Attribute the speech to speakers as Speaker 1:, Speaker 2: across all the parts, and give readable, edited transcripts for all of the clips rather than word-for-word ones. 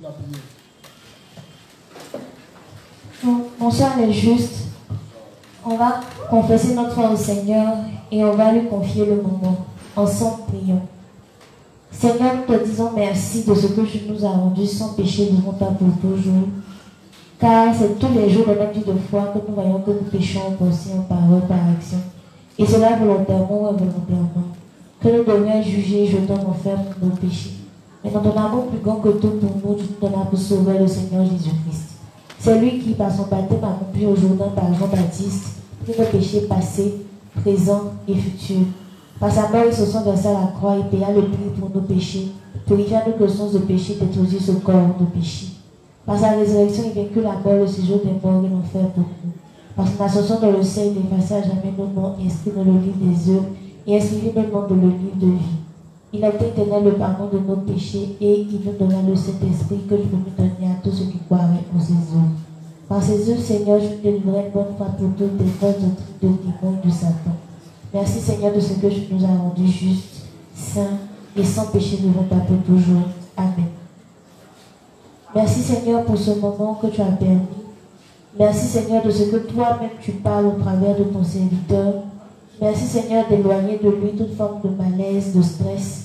Speaker 1: La prière.
Speaker 2: Bonsoir les justes. On va confesser notre foi au Seigneur et on va lui confier le moment. Ensemble, prions. Seigneur, nous te disons merci de ce que tu nous as rendu sans péché devant toi pour toujours. Car c'est tous les jours de notre vie de foi que nous voyons que nous péchons en pensée, en parole, par action. Et cela volontairement ou involontairement. Que nous devrions juger et jeter en enfer pour nos péchés. Mais dans ton amour plus grand que tout pour nous, tu nous donnes pour sauver le Seigneur Jésus-Christ. C'est lui qui, par son baptême, a accompli au Jourdain par Jean-Baptiste, tous nos péchés passés, présents et futurs. Par sa mort, il se sont versé à la croix et paya le prix pour nos péchés, purifia nos consciences de péché, détruisit ce corps de péché. Par sa résurrection, il vaincut la mort, le séjour des morts et l'enfer pour nous. Par son ascension dans le ciel, il effaça à jamais nos noms inscrits dans le livre des œuvres et inscrivit nos noms dans le livre de vie. Il a été éternel le pardon de nos péchés et il nous donna le Saint-Esprit que tu peux nous donner à tous ceux qui croiraient en ses œuvres. Par ses œuvres, Seigneur, je te livrerai une bonne fois pour toutes des forces de démons et de Satan. Merci, Seigneur, de ce que tu nous as rendus justes, saints et sans péché devant ta pour toujours. Amen. Merci, Seigneur, pour ce moment que tu as permis. Merci, Seigneur, de ce que toi-même tu parles au travers de ton serviteur. Merci, Seigneur, d'éloigner de lui toute forme de malaise, de stress.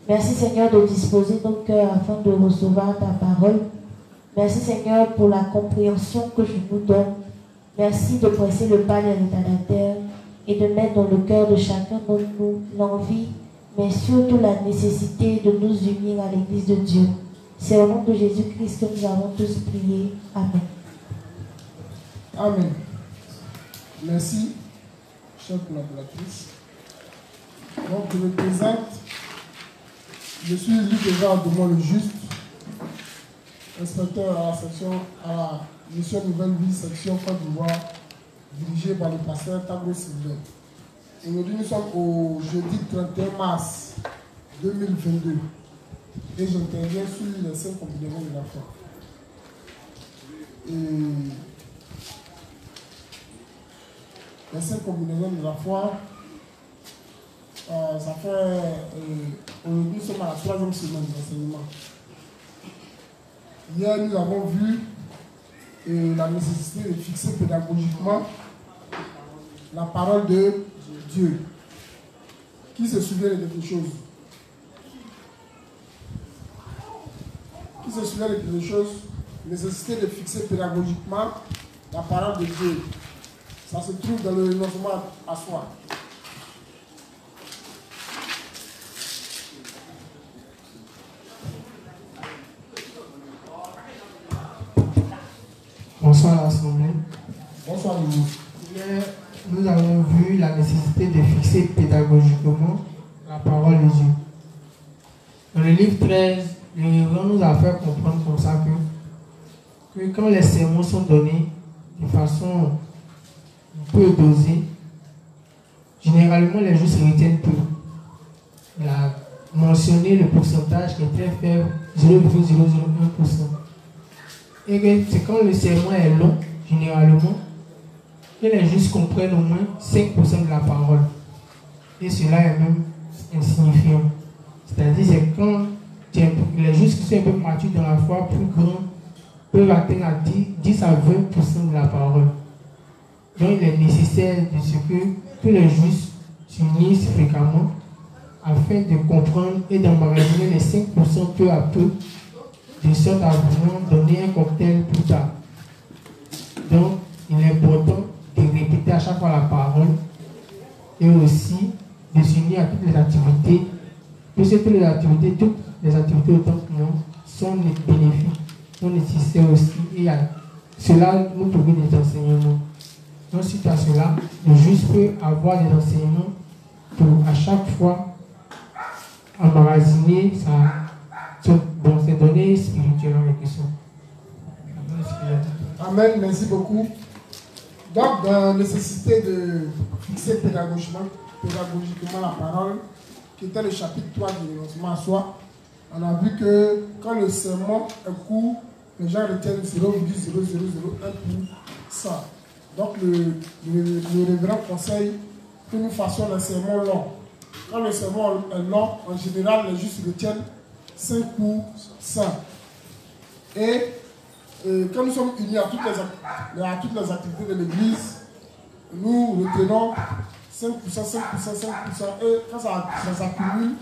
Speaker 2: Merci, Seigneur, de disposer nos cœurs afin de recevoir ta parole. Merci, Seigneur, pour la compréhension que tu nous donnes. Merci de presser le pas des retardataires et de mettre dans le cœur de chacun d'entre nous l'envie, mais surtout la nécessité de nous unir à l'Église de Dieu. C'est au nom de Jésus-Christ que nous avons tous prié. Amen.
Speaker 1: Amen. Merci, chère collaboratrice. Donc, je me présente. Je suis Luc Edouard Dumont le Juste, inspecteur à la section, à la mission Nouvelle Vie, section Côte d'Ivoire, dirigée par le pasteur Tableau Sylvain. Aujourd'hui, nous sommes au jeudi 31 mars 2022 et j'interviens sur les 5 combinaisons de la foi. Et les 5 combinaisons de la foi, ça fait. Aujourd'hui, nous sommes à la 3e semaine d'enseignement. Hier, nous avons vu la nécessité de fixer pédagogiquement la parole de Dieu. Qui se souvient de quelque chose? Qui se souvient de quelque chose? Nécessité de fixer pédagogiquement la parole de Dieu. Ça se trouve dans le renoncement à soi.
Speaker 3: Bonsoir à l'Assemblée.
Speaker 1: Bonsoir, nous.
Speaker 3: Hier, nous avons vu la nécessité de fixer pédagogiquement la parole de Dieu. Dans le livre 13, le révérend nous a fait comprendre comme ça que quand les sermons sont donnés de façon un peu dosée, généralement les justes retiennent peu. Il a mentionné le pourcentage qui est très faible, 0,001%. Et que c'est quand le sermon est long, généralement, que les justes comprennent au moins 5% de la parole. Et cela est même insignifiant. C'est-à-dire c'est quand les justes qui sont un peu matures dans la foi, plus grands, peuvent atteindre à 10 à 20% de la parole. Donc il est nécessaire de ce que tous les justes s'unissent fréquemment afin de comprendre et d'emmagasiner les 5% peu à peu, de sorte à vraiment donner un cocktail plus tard. Donc, il est important de répéter à chaque fois la parole et aussi de s'unir à toutes les activités, puisque toutes les activités autant que nous sont bénéfiques, sont nécessaires aussi, et à cela nous trouver des enseignements. Donc, suite à cela, le juste peut avoir des enseignements pour à chaque fois emmagasiner ces données spirituelles en question.
Speaker 1: Amen, merci beaucoup. Donc, dans la nécessité de fixer pédagogiquement la parole, qui était le chapitre 3 du renoncement à soi, on a vu que quand le sermon est court, les gens retiennent 0,0001%. Donc, le révérend conseille que nous fassions un sermon long. Quand le sermon est long, en général, les justes retiennent 5%. Et quand nous sommes unis à toutes les activités de l'église, nous retenons 5%, 5%, 5%, et quand ça s'accumule,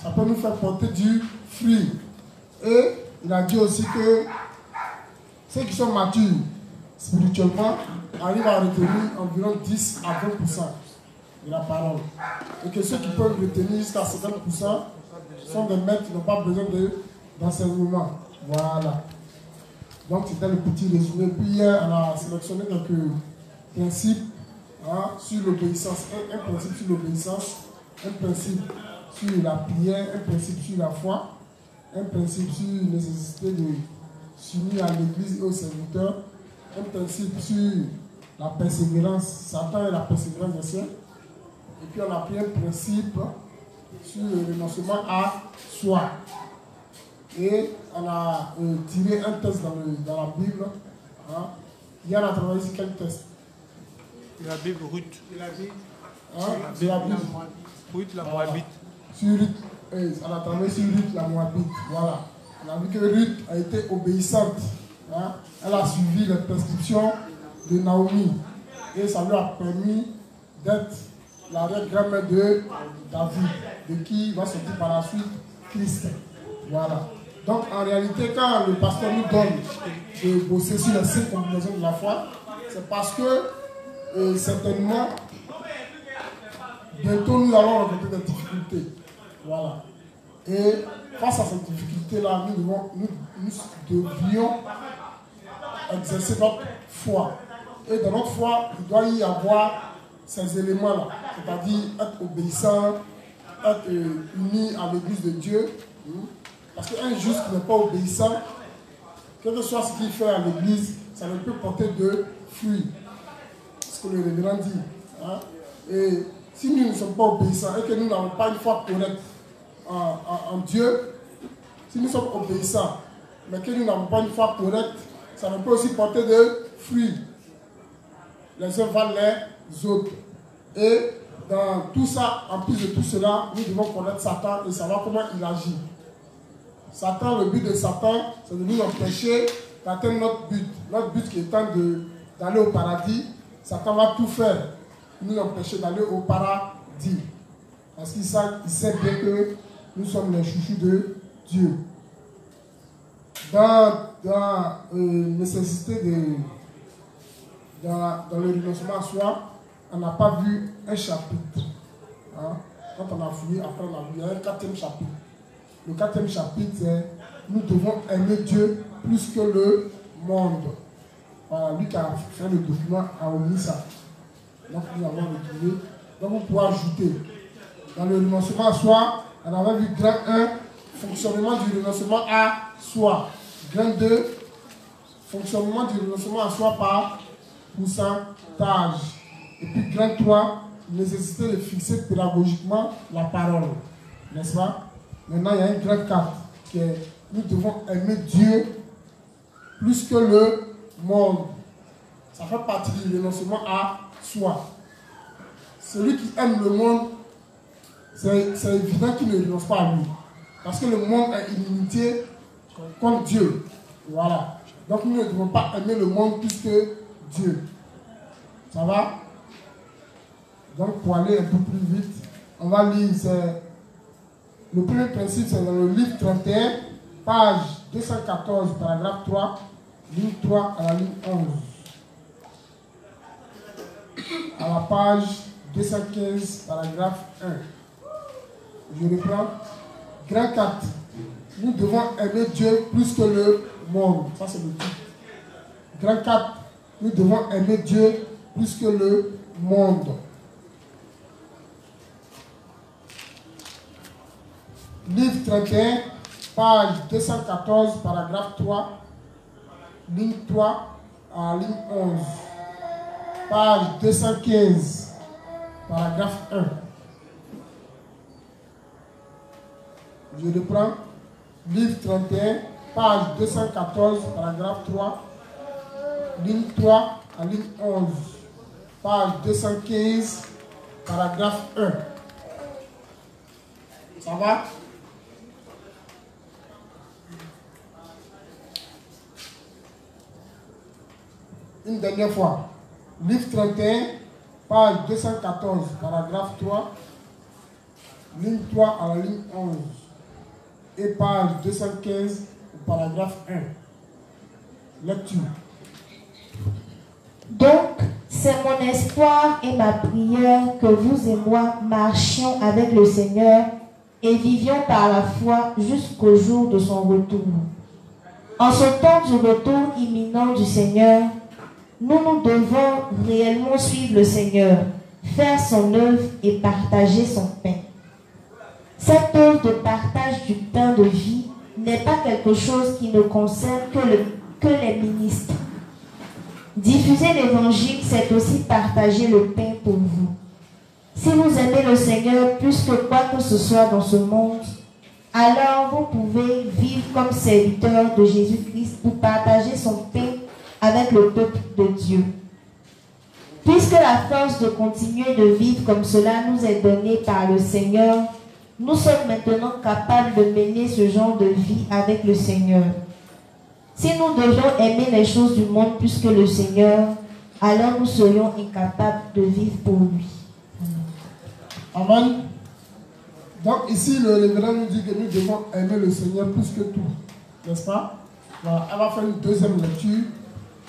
Speaker 1: ça peut nous faire porter du fruit. Et il a dit aussi que ceux qui sont matures spirituellement arrivent à retenir environ 10 à 20% de la parole. Et que ceux qui peuvent retenir jusqu'à 50% sont des maîtres qui n'ont pas besoin d'enseignement. Voilà. Donc c'était le petit résumé. Puis hier, on a sélectionné quelques principes sur l'obéissance. Un principe sur l'obéissance, un principe sur la prière, un principe sur la foi, un principe sur la nécessité de s'unir à l'église et aux serviteurs, un principe sur la persévérance, Satan et la persévérance des saints. Et puis on a pris un principe sur le renoncement à soi. Et on a tiré un test dans la Bible. Hier, on a travaillé sur quel test?
Speaker 4: La Bible, Ruth.
Speaker 1: La Bible.
Speaker 4: Ruth, la Moabite.
Speaker 1: Sur Ruth, on a travaillé sur Ruth, la Moabite. Voilà. On a vu que Ruth a été obéissante. Elle a suivi les prescriptions de Naomi. Et ça lui a permis d'être l'arrière-grand-mère de David, de qui va sortir par la suite Christ. Voilà. Donc en réalité, quand le pasteur nous donne de bosser sur les 5 combinaisons de la foi, c'est parce que certainement, bientôt nous allons rencontrer des difficultés. Voilà. Et face à ces difficultés-là, nous devions exercer notre foi. Et dans notre foi, il doit y avoir ces éléments-là, c'est-à-dire être obéissant, être uni à l'église de Dieu. Parce qu'un juste qui n'est pas obéissant, quel que soit ce qu'il fait à l'église, ça ne peut porter de fruits. C'est ce que le révérend dit. Et si nous ne sommes pas obéissants et que nous n'avons pas une foi correcte en Dieu, si nous sommes obéissants, mais que nous n'avons pas une foi correcte, ça ne peut aussi porter de fruits. Les uns valent les autres. Et dans tout ça, en plus de tout cela, nous devons connaître Satan et savoir comment il agit. Satan, le but de Satan, c'est de nous empêcher d'atteindre notre but. Notre but qui étant d'aller au paradis, Satan va tout faire pour nous empêcher d'aller au paradis. Parce qu'il sait bien que nous sommes les chouchous de Dieu. Dans nécessité dans le renoncement à soi, on n'a pas vu un chapitre. Quand on a fini, après on a vu un 4e chapitre. Le 4e chapitre, c'est nous devons aimer Dieu plus que le monde. Voilà, lui qui a fait le document a omis ça. Donc nous avons retrouvé. Donc on peut ajouter. Dans le renoncement à soi, on avait vu grand 1, fonctionnement du renoncement à soi. Grand 2, fonctionnement du renoncement à soi par pourcentage. Et puis grand 3, nécessité de fixer pédagogiquement la parole. N'est-ce pas? Maintenant, il y a un grand 4 qui est nous devons aimer Dieu plus que le monde. Ça fait partie du renoncement à soi. Celui qui aime le monde, c'est évident qu'il ne renonce pas à lui. Parce que le monde est inimitié contre Dieu. Voilà. Donc nous ne devons pas aimer le monde plus que Dieu. Ça va? Donc pour aller un peu plus vite, on va lire. Le premier principe, c'est dans le livre 31, page 214, paragraphe 3, ligne 3 à la ligne 11. À la page 215, paragraphe 1. Je reprends. Grand 4. Nous devons aimer Dieu plus que le monde. Ça, c'est le titre. Grand 4. Nous devons aimer Dieu plus que le monde. Livre 31, page 214, paragraphe 3, ligne 3 à ligne 11. Page 215, paragraphe 1. Je reprends. Livre 31, page 214, paragraphe 3, ligne 3 à ligne 11. Page 215, paragraphe 1. Ça va? Une dernière fois. Livre 31, page 214, paragraphe 3, ligne 3 à la ligne 11. Et page 215, paragraphe 1. Lecture.
Speaker 2: Donc, c'est mon espoir et ma prière que vous et moi marchions avec le Seigneur et vivions par la foi jusqu'au jour de son retour. En ce temps du retour imminent du Seigneur, nous devons réellement suivre le Seigneur, faire son œuvre et partager son pain. Cette œuvre de partage du pain de vie n'est pas quelque chose qui ne concerne que les ministres. Diffuser l'évangile, c'est aussi partager le pain pour vous. Si vous aimez le Seigneur plus que quoi que ce soit dans ce monde, alors vous pouvez vivre comme serviteur de Jésus-Christ pour partager son pain avec le peuple de Dieu. Puisque la force de continuer de vivre comme cela nous est donnée par le Seigneur, nous sommes maintenant capables de mener ce genre de vie avec le Seigneur. Si nous devions aimer les choses du monde plus que le Seigneur, alors nous serions incapables de vivre pour lui.
Speaker 1: Amen. Donc ici, le révérend nous dit que nous devons aimer le Seigneur plus que tout. N'est-ce pas? Voilà, elle va faire une deuxième lecture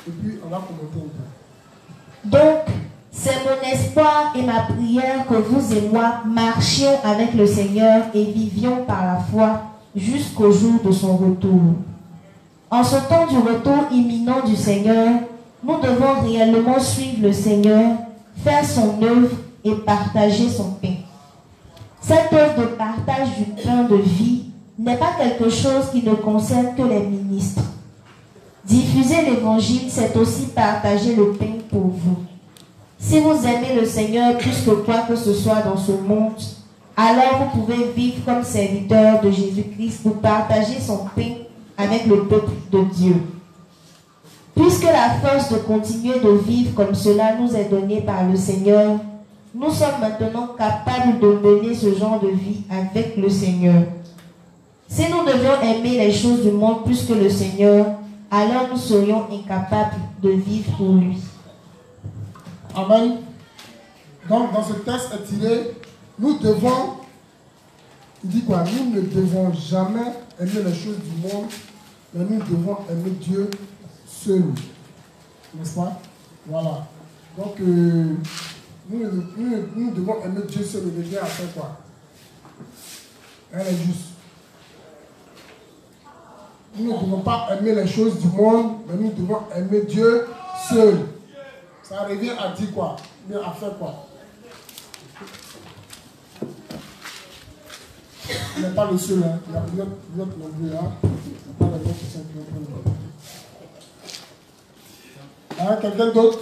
Speaker 1: et puis on va commenter un peu.
Speaker 2: Donc, c'est mon espoir et ma prière que vous et moi marchions avec le Seigneur et vivions par la foi jusqu'au jour de son retour. En ce temps du retour imminent du Seigneur, nous devons réellement suivre le Seigneur, faire son œuvre et partager son pain. Cette œuvre de partage du pain de vie n'est pas quelque chose qui ne concerne que les ministres. Diffuser l'évangile, c'est aussi partager le pain pour vous. Si vous aimez le Seigneur plus que quoi que ce soit dans ce monde, alors vous pouvez vivre comme serviteur de Jésus-Christ pour partager son pain avec le peuple de Dieu. Puisque la force de continuer de vivre comme cela nous est donnée par le Seigneur, nous sommes maintenant capables de mener ce genre de vie avec le Seigneur. Si nous devions aimer les choses du monde plus que le Seigneur, alors nous serions incapables de vivre pour lui.
Speaker 1: Amen. Donc dans ce texte est tiré, nous devons, il dit quoi? Nous ne devons jamais aimer les choses du monde, mais nous devons aimer Dieu seul. N'est-ce pas? Voilà. Donc nous devons aimer Dieu seul et Dieu a fait quoi? Elle est juste. Nous ne devons pas aimer les choses du monde, mais nous devons aimer Dieu seul. Ça revient à dire quoi? Bien à faire quoi? Il n'est pas le seul, hein. Il y a d'autres nombreux, hein. Il n'y a pas les autres qui sont plus hein, quelqu'un d'autre?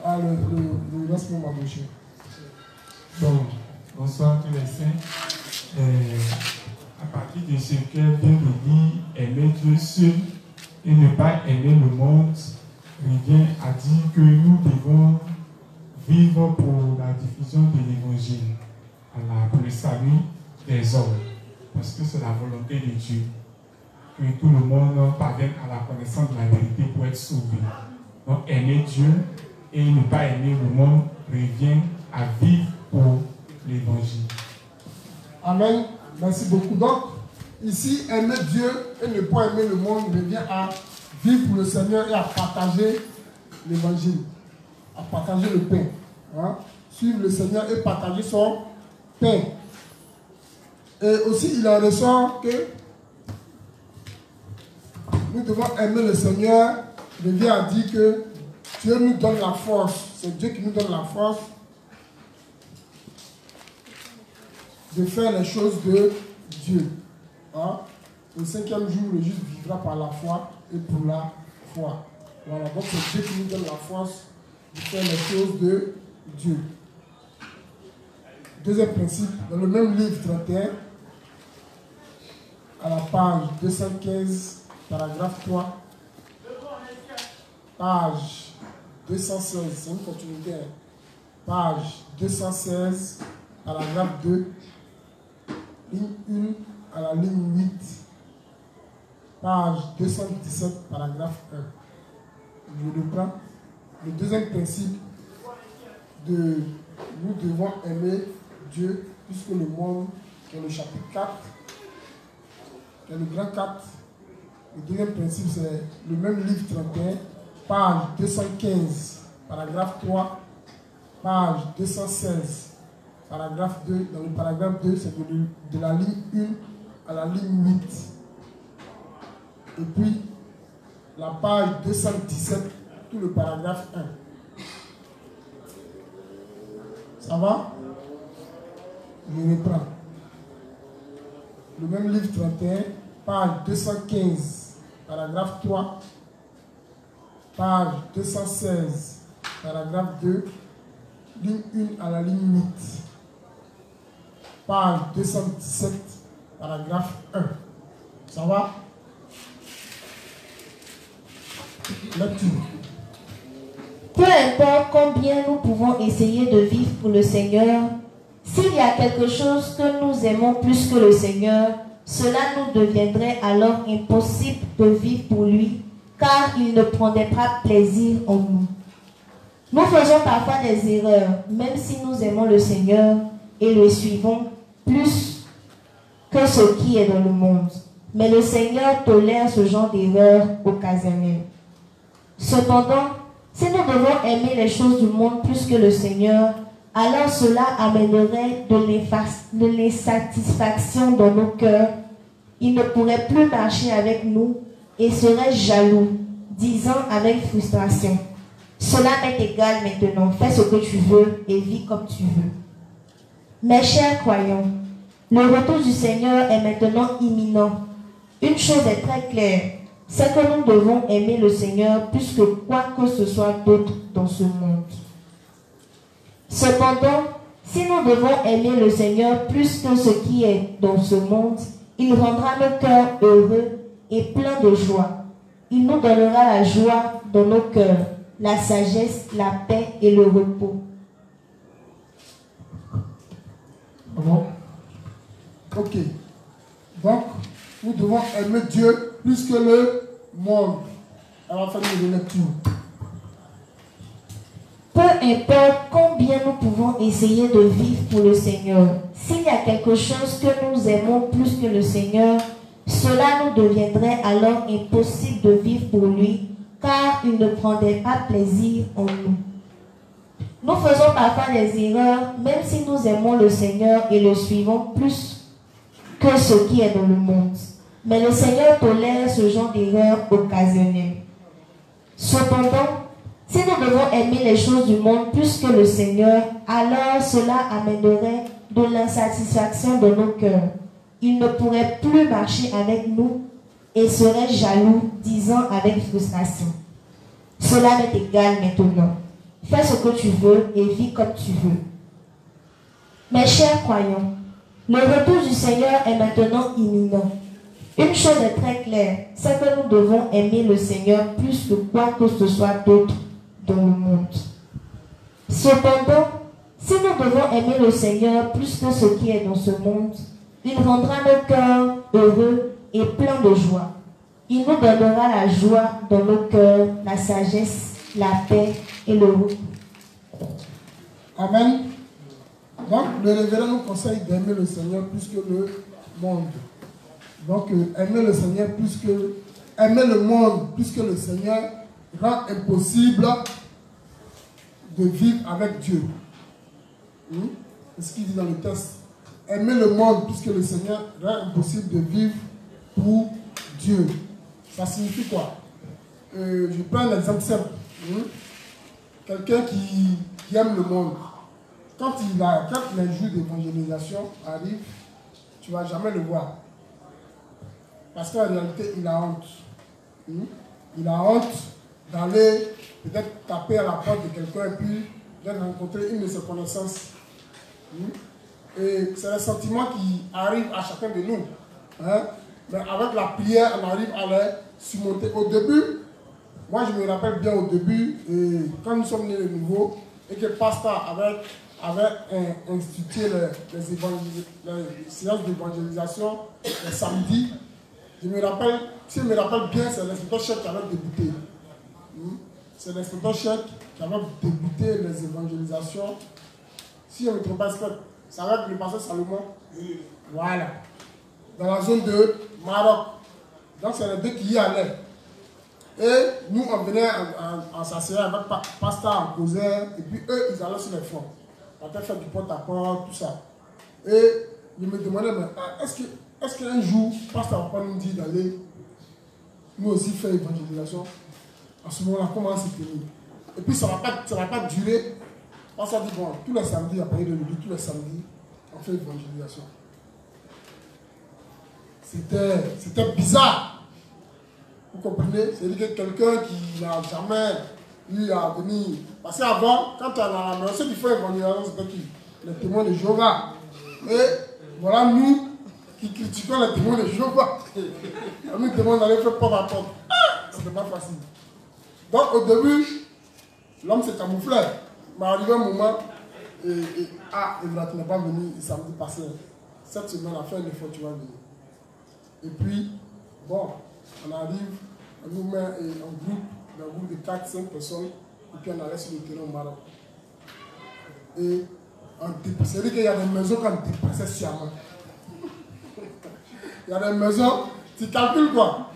Speaker 1: Ah, le laisse-moi m'embaucher.
Speaker 5: Bon, bonsoir tous les saints. À partir de ce que vient de dire, aimer Dieu seul et ne pas aimer le monde, revient à dire que nous devons vivre pour la diffusion de l'évangile, pour le salut des hommes, parce que c'est la volonté de Dieu que tout le monde parvienne à la connaissance de la vérité pour être sauvé. Donc aimer Dieu et ne pas aimer le monde revient à vivre pour l'évangile.
Speaker 1: Amen. Merci beaucoup. Donc, ici, aimer Dieu et ne pas aimer le monde revient à vivre pour le Seigneur et à partager l'évangile, à partager le pain. Hein? Suivre le Seigneur et partager son pain. Et aussi, il en ressort que nous devons aimer le Seigneur, revient à dire que Dieu nous donne la force. C'est Dieu qui nous donne la force de faire les choses de Dieu. Hein? Le 5e jour, le juste vivra par la foi et pour la foi. Voilà, donc c'est Dieu qui nous donne la force de faire les choses de Dieu. Deuxième principe, dans le même livre 31, à la page 215, paragraphe 3, page 216, c'est une continuité, page 216, paragraphe 2, ligne 1 à la ligne 8, page 217, paragraphe Je reprends. Le deuxième principe, nous devons aimer Dieu plus que le monde, qui est le chapitre 4, qui est le grand 4. Le deuxième principe, c'est le même livre 31, page 215, paragraphe 3, page 216, paragraphe 2. Dans le paragraphe 2, c'est de la ligne 1 à la ligne 8. Et puis, la page 217, tout le paragraphe 1. Ça va? Je reprends. Le même livre 31, page 215, paragraphe 3, page 216, paragraphe 2, ligne 1 à la ligne 8, page 217, paragraphe 1. Ça va? Lecture.
Speaker 2: Peu importe combien nous pouvons essayer de vivre pour le Seigneur, s'il y a quelque chose que nous aimons plus que le Seigneur, cela nous deviendrait alors impossible de vivre pour lui, car il ne prendrait pas plaisir en nous. Nous faisons parfois des erreurs, même si nous aimons le Seigneur et le suivons plus que ce qui est dans le monde. Mais le Seigneur tolère ce genre d'erreurs occasionnelles. Cependant, si nous devons aimer les choses du monde plus que le Seigneur, alors cela amènerait de l'insatisfaction dans nos cœurs. Il ne pourrait plus marcher avec nous et serait jaloux, disant avec frustration: cela m'est égal maintenant, fais ce que tu veux et vis comme tu veux. Mes chers croyants, le retour du Seigneur est maintenant imminent. Une chose est très claire, c'est que nous devons aimer le Seigneur plus que quoi que ce soit d'autre dans ce monde. Cependant, si nous devons aimer le Seigneur plus que ce qui est dans ce monde, il rendra nos cœurs heureux et pleins de joie. Il nous donnera la joie dans nos cœurs, la sagesse, la paix et le repos.
Speaker 1: Bon. Ok. Donc, nous devons aimer Dieu plus que le monde. On va faire une lecture.
Speaker 2: Peu importe combien nous pouvons essayer de vivre pour le Seigneur, s'il y a quelque chose que nous aimons plus que le Seigneur, cela nous deviendrait alors impossible de vivre pour lui, car il ne prendrait pas plaisir en nous. Nous faisons parfois des erreurs, même si nous aimons le Seigneur et le suivons plus que ce qui est dans le monde. Mais le Seigneur tolère ce genre d'erreurs occasionnelles. Cependant, si nous devons aimer les choses du monde plus que le Seigneur, alors cela amènerait de l'insatisfaction dans nos cœurs. Il ne pourrait plus marcher avec nous et serait jaloux, disant avec frustration: cela m'est égal maintenant. Fais ce que tu veux et vis comme tu veux. Mes chers croyants, le retour du Seigneur est maintenant imminent. Une chose est très claire, c'est que nous devons aimer le Seigneur plus que quoi que ce soit d'autre dans le monde. Cependant, si nous devons aimer le Seigneur plus que ce qui est dans ce monde, il rendra nos cœurs heureux et pleins de joie. Il nous donnera la joie dans nos cœurs, la sagesse, la paix et le repos.
Speaker 1: Amen. Donc, le révérend nous conseille d'aimer le Seigneur plus que le monde. Donc, aimer le Seigneur plus que... Aimer le monde plus que le Seigneur rend impossible de vivre avec Dieu. C'est ce qu'il dit dans le texte. Aimer le monde plus que le Seigneur rend impossible de vivre pour Dieu. Ça signifie quoi? Je prends un exemple simple. Quelqu'un qui aime le monde. Quand les jours d'évangélisation arrivent, tu ne vas jamais le voir. Parce qu'en réalité, il a honte. Il a honte d'aller peut-être taper à la porte de quelqu'un et puis de rencontrer une de ses connaissances. Et c'est le sentiment qui arrive à chacun de nous. Mais avec la prière, on arrive à les surmonter. Au début, moi je me rappelle bien au début, quand nous sommes nés de nouveau, et que le pasteur avait institué les séances d'évangélisation le samedi. Si je me rappelle bien, c'est l'inspecteur chef qui avait débuté. c'est l'inspecteur chef qui avait débuté les évangélisations. Si on ne me trompe pas, c'est avec le pasteur Salomon. Voilà. Dans la zone de Maroc. Donc c'est les deux qui y allaient. Et nous, on venait en s'asseoir avec pasteur, on causait, et puis eux, ils allaient sur les fronts. On était fait du porte-à-porte, tout ça. Et ils me demandaient, mais est-ce qu'un jour, pasteur va pas nous dire d'aller nous aussi faire l'évangélisation? À ce moment-là, comment c'est fini? Et puis ça ne va pas durer. Pasteur dit, bon, tous les samedis, après le midi, tous les samedis, on fait l'évangélisation. C'était bizarre. Vous comprenez? C'est-à-dire que quelqu'un qui n'a jamais eu à venir. Parce qu'avant, quand on a la ceux qui font l'évangélisation, c'était qui? Les témoins de Jéhovah. Et voilà nous qui critiquons les témoins de Jéhovah. On nous demande d'aller faire porte à porte. C'était pas facile. Donc au début, l'homme s'est camouflé. Mais arrivé un moment, Evra, tu n'es pas venu samedi passé. Cette semaine, à fin de fois, tu vas venir. Et puis, bon, on arrive, on nous met un groupe de 4-5 personnes, et puis on allait sur le terrain au Maroc. Et c'est-à-dire qu'il y a des maisons qu'on dépassait sciemment. Il y a des maisons, tu calcules quoi.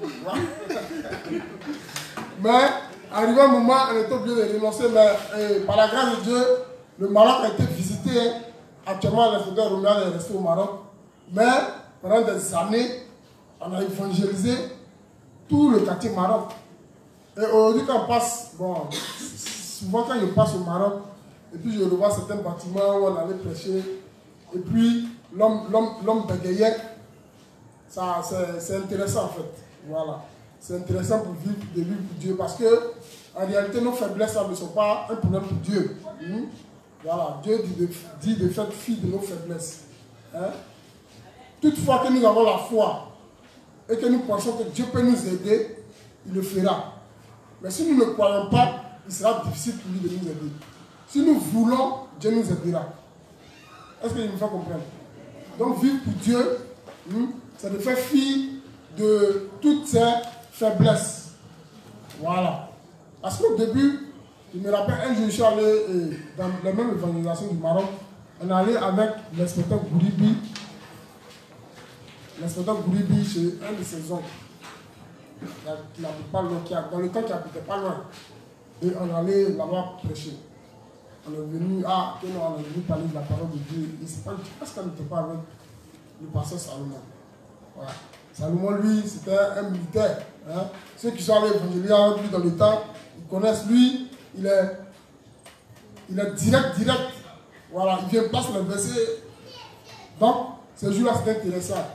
Speaker 1: Mais, arrivé un moment, on était obligé de renoncer, mais par la grâce de Dieu, le Maroc a été visité. Actuellement, l'inspecteur Roméal est resté au Maroc. Mais, pendant des années, on a évangélisé tout le quartier Maroc. Et aujourd'hui, quand on passe, bon, souvent quand je passe au Maroc, et puis je revois certains bâtiments où on allait prêcher, et puis l'homme bégayait, c'est intéressant en fait. Voilà. C'est intéressant pour vivre pour Dieu, parce que en réalité, nos faiblesses ne sont pas un problème pour Dieu. Voilà. Dieu dit de faire fi de nos faiblesses. Hein? Toutefois que nous avons la foi, et que nous pensons que Dieu peut nous aider, il le fera. Mais si nous ne croyons pas, il sera difficile pour lui de nous aider. Si nous voulons, Dieu nous aidera. Est-ce que vous me faites comprendre? Donc vivre pour Dieu, c'est de faire fi de toutes ces faiblesses. Voilà. Parce qu'au début, je me rappelle, un jour je suis allé dans la même évangélisation du Maroc, on est allé avec l'inspecteur Gouribi. L'inspecteur Gouribi, chez un de ses oncles, qui n'habite pas loin, dans le temps qui n'habitait pas loin. Et on allait là-bas prêcher. On est venu, on est venu parler de la parole de Dieu. Et c'est pas, parce qu'on n'était pas avec le pasteur Salomon. Voilà. Salomon, lui, c'était un militaire. Hein. Ceux qui sont allés évangéliser avec lui dans le temps, ils connaissent lui, il est direct. Voilà, il vient passer le verset. Donc, ce jour-là, c'était intéressant.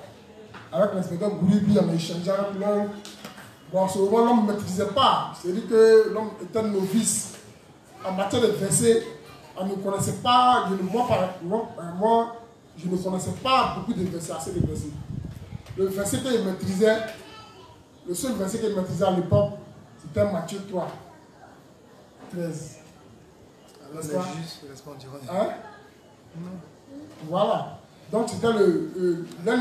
Speaker 1: Avec l'inspecteur Gouribi, on a échangé avec l'homme. Bon, à ce moment, l'homme ne maîtrisait pas. C'est-à-dire que l'homme était novice. En matière de versets, on ne connaissait pas, moi, je ne connaissais pas beaucoup de versets, assez de versets. Le verset qu'il maîtrisait, le seul verset qu'il maîtrisait à l'époque, c'était Matthieu 3, 13. N'est-ce pas? Hein? Voilà. Donc c'était l'un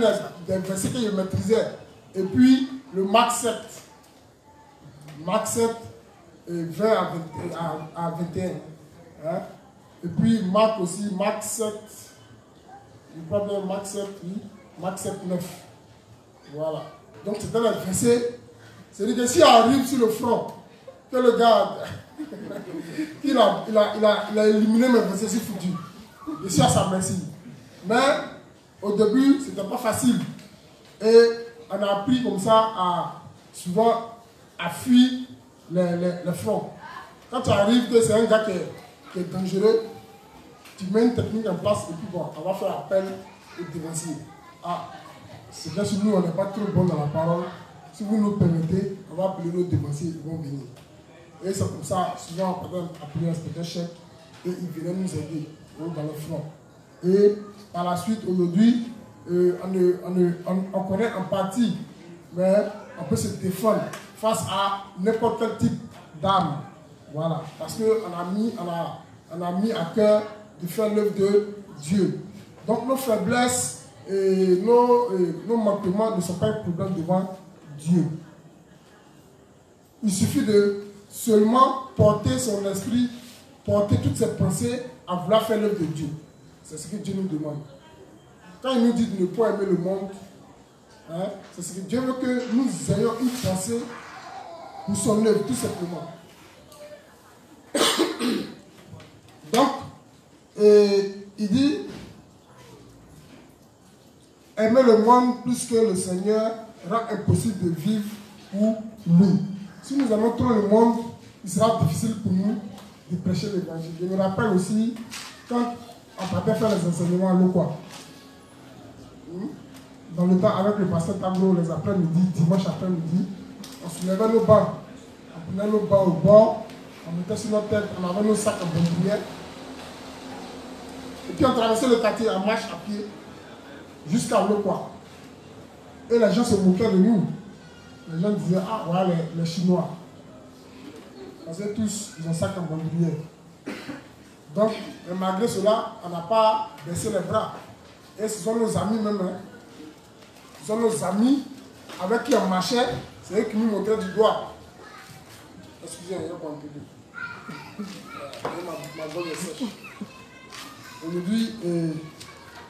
Speaker 1: des versets qu'il maîtrisait. Et puis le Marc 7. Marc 7, 20 à 21. Hein? Et puis Marc aussi, Marc 7. Je crois bien Marc 7, oui. Marc 7, 9. Voilà. Donc c'était le verset. C'est-à-dire que s'il arrive sur le front, que le gars, il a éliminé mes versets, c'est foutu. Je suis à sa merci. Mais au début, c'était pas facile. Et on a appris comme ça souvent à fuir les fronts. Quand tu arrives que c'est un gars qui est dangereux, tu mets une technique en place et puis bon, on va faire appel au dévancier. C'est bien sûr nous, on n'est pas trop bon dans la parole. Si vous nous permettez, on va appeler nos dévanciers, ils vont venir. Et c'est comme ça, souvent, on peut appeler un inspecteur chef et ils viennent nous aider dans le front. Et par la suite, aujourd'hui, on connaît en partie, mais on peut se défendre face à n'importe quel type d'arme. Voilà. Parce qu'on a mis à cœur de faire l'œuvre de Dieu. Donc nos faiblesses et nos manquements ne sont pas un problème devant Dieu. Il suffit de seulement porter son esprit, porter toutes ses pensées à vouloir faire l'œuvre de Dieu. C'est ce que Dieu nous demande. Quand il nous dit de ne pas aimer le monde, hein, c'est ce que Dieu veut que nous ayons une pensée pour son œuvre, tout simplement. Donc, il dit, aimer le monde plus que le Seigneur rend impossible de vivre pour lui. Si nous aimons trop le monde, il sera difficile pour nous de prêcher l'évangile. Je me rappelle aussi, quand on partait faire les enseignements à l'Okwa, dans le temps avec le pasteur Tableau, les après-midi, dimanche après-midi, on soulevait nos bancs, on prenait nos bancs au bord, on mettait sur notre tête, on avait nos sacs en bandoulière, et puis on traversait le quartier en marche à pied jusqu'à l'Okwa. Et les gens se moquaient de nous. Les gens disaient, ah voilà les Chinois. Parce que tous, ils ont sac en bandoulière. Donc, malgré cela, on n'a pas baissé les bras. Et ce sont nos amis même. Hein. Ce sont nos amis avec qui on marchait. C'est eux qui nous montraient du doigt. Excusez-moi, il n'y a pas un peu de... ma gueule est sèche. Aujourd'hui,